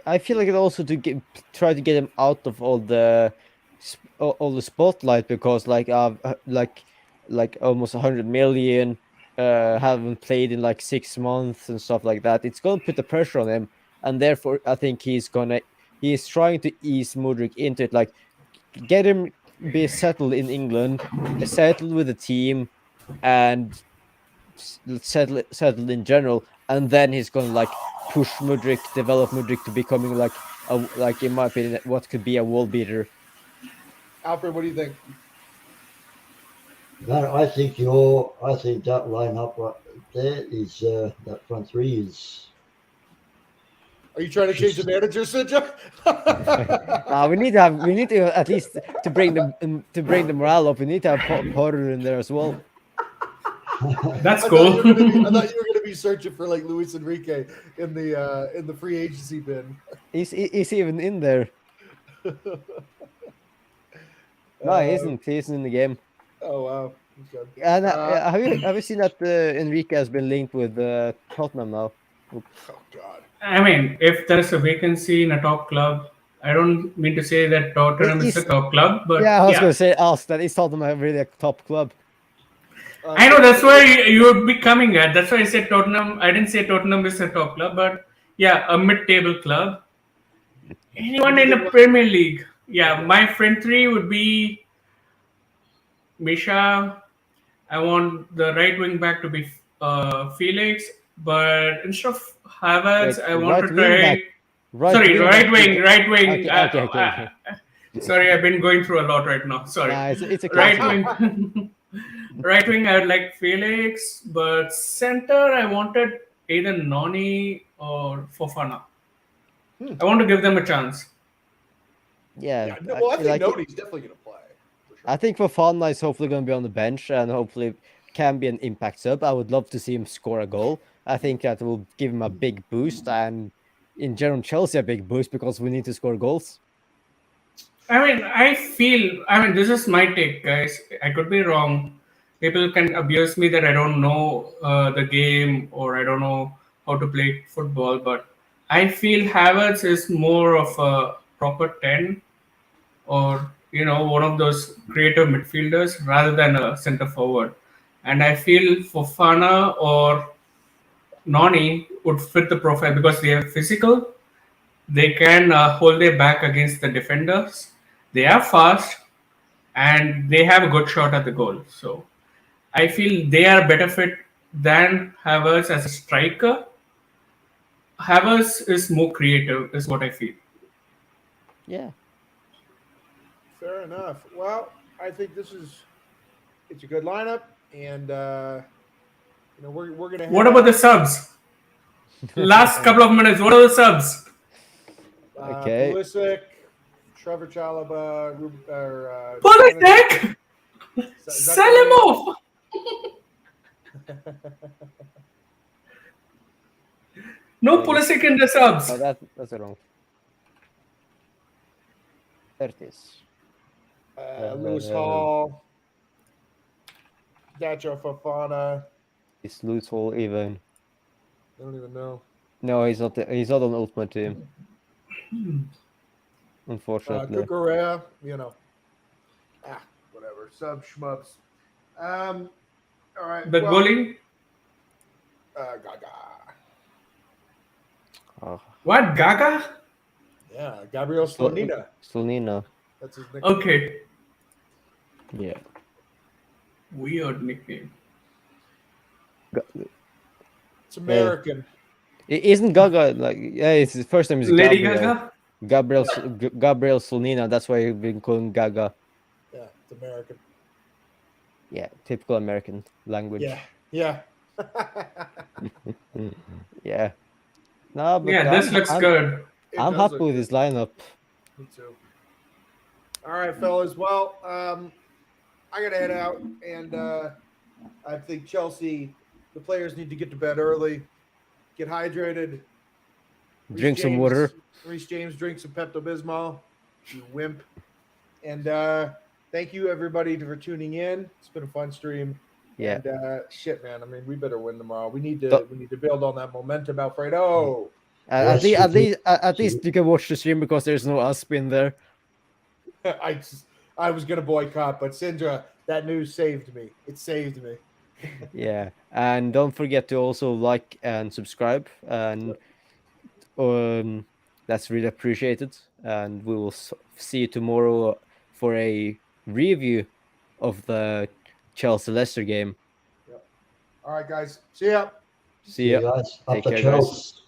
I feel like it also to try to get him out of all the spotlight because like almost 100 million haven't played in like 6 months and stuff like that. It's gonna put the pressure on him, and therefore I think he's trying to ease Mudryk into it, like get him be settled in England, settled with the team, and settled in general, and then he's gonna like push Mudryk, develop Mudryk to becoming like in my opinion what could be a wall beater. Alfred, what do you think? Man, I think that lineup right there is that front three is. Are you trying to change the manager, Sidja? We need to at least to bring the morale up. We need to have Potter in there as well. That's cool. I thought you were going to be searching for like Luis Enrique in the free agency bin. He's even in there. No, he isn't. He isn't in the game. Oh wow. Okay. And have you seen that Enrique has been linked with Tottenham now? Oh God. I mean, if there's a vacancy in a top club, I don't mean to say that Tottenham is a top club, but yeah, I was going to say that is Tottenham really a top club. I know that's where you would be coming at. That's why I said Tottenham. I didn't say Tottenham is a top club, but yeah, a mid-table club. Anyone in the Premier League? Yeah, my friend 3 would be Misha. I want the right wing back to be Felix, but instead of Havertz, I want to try. Right wing. Okay. Sorry, I've been going through a lot right now. Sorry. Nah, it's a right wing. Right wing, I would like Felix, but center, I wanted either Noni or Fofana. I want to give them a chance. Yeah. Well, I think Noni's definitely going to play. For sure. I think Fofana is hopefully going to be on the bench and hopefully can be an impact sub. I would love to see him score a goal. I think that will give him a big boost and in general Chelsea a big boost because we need to score goals. I mean, this is my take, guys. I could be wrong. People can abuse me that I don't know the game or I don't know how to play football, but I feel Havertz is more of a proper 10 or, one of those creative midfielders rather than a center forward. And I feel Fofana or Noni would fit the profile because they are physical. They can hold their back against the defenders. They are fast and they have a good shot at the goal. So I feel they are better fit than Havertz as a striker. Havertz is more creative, is what I feel. Yeah. Fair enough. Well, I think it's a good lineup, and we're gonna. What about the subs? Last couple of minutes. What are the subs? Okay. Pulisic, Trevor Chalobah, Pulisic! Sell him off! No Pulisic in the subs. Oh, that's wrong. There it is. Lewis Hall, Dacho Fofana. Is Lewis Hall even? I don't even know. No, he's not. He's not on Ultimate Team. Unfortunately. Cucurella, whatever. Sub schmubs. All right. The goalie? Gaga. Oh. What? Gaga? Yeah, Gabriel Slonina. Slonina. That's his nickname. Okay. Yeah. Weird nickname. It's American. Isn't Gaga like? Yeah, it's his first name is Lady Gabriel. Gaga? Gabriel Slonina. That's why you've been calling Gaga. Yeah, it's American. Yeah, typical American language. Yeah. Yeah. No, but Yeah, this looks good. I'm happy with his lineup. Me too. All right, fellas. Well, I gotta head out, and I think Chelsea, the players need to get to bed early, get hydrated, Drink some water. Reece James, drink some Pepto-Bismol, you wimp. And thank you, everybody, for tuning in. It's been a fun stream. Yeah. And shit, man. I mean, we better win tomorrow. We need to build on that momentum, Alfredo. At least you can watch the stream because there's no Aspin there. I was gonna boycott, but Sindra, that news saved me. It saved me. Yeah, and don't forget to also like and subscribe, and that's really appreciated. And we will see you tomorrow for a review of the Chelsea Leicester game. All right, guys. See ya. See ya. guys. Up Take the care, Chelsea. guys.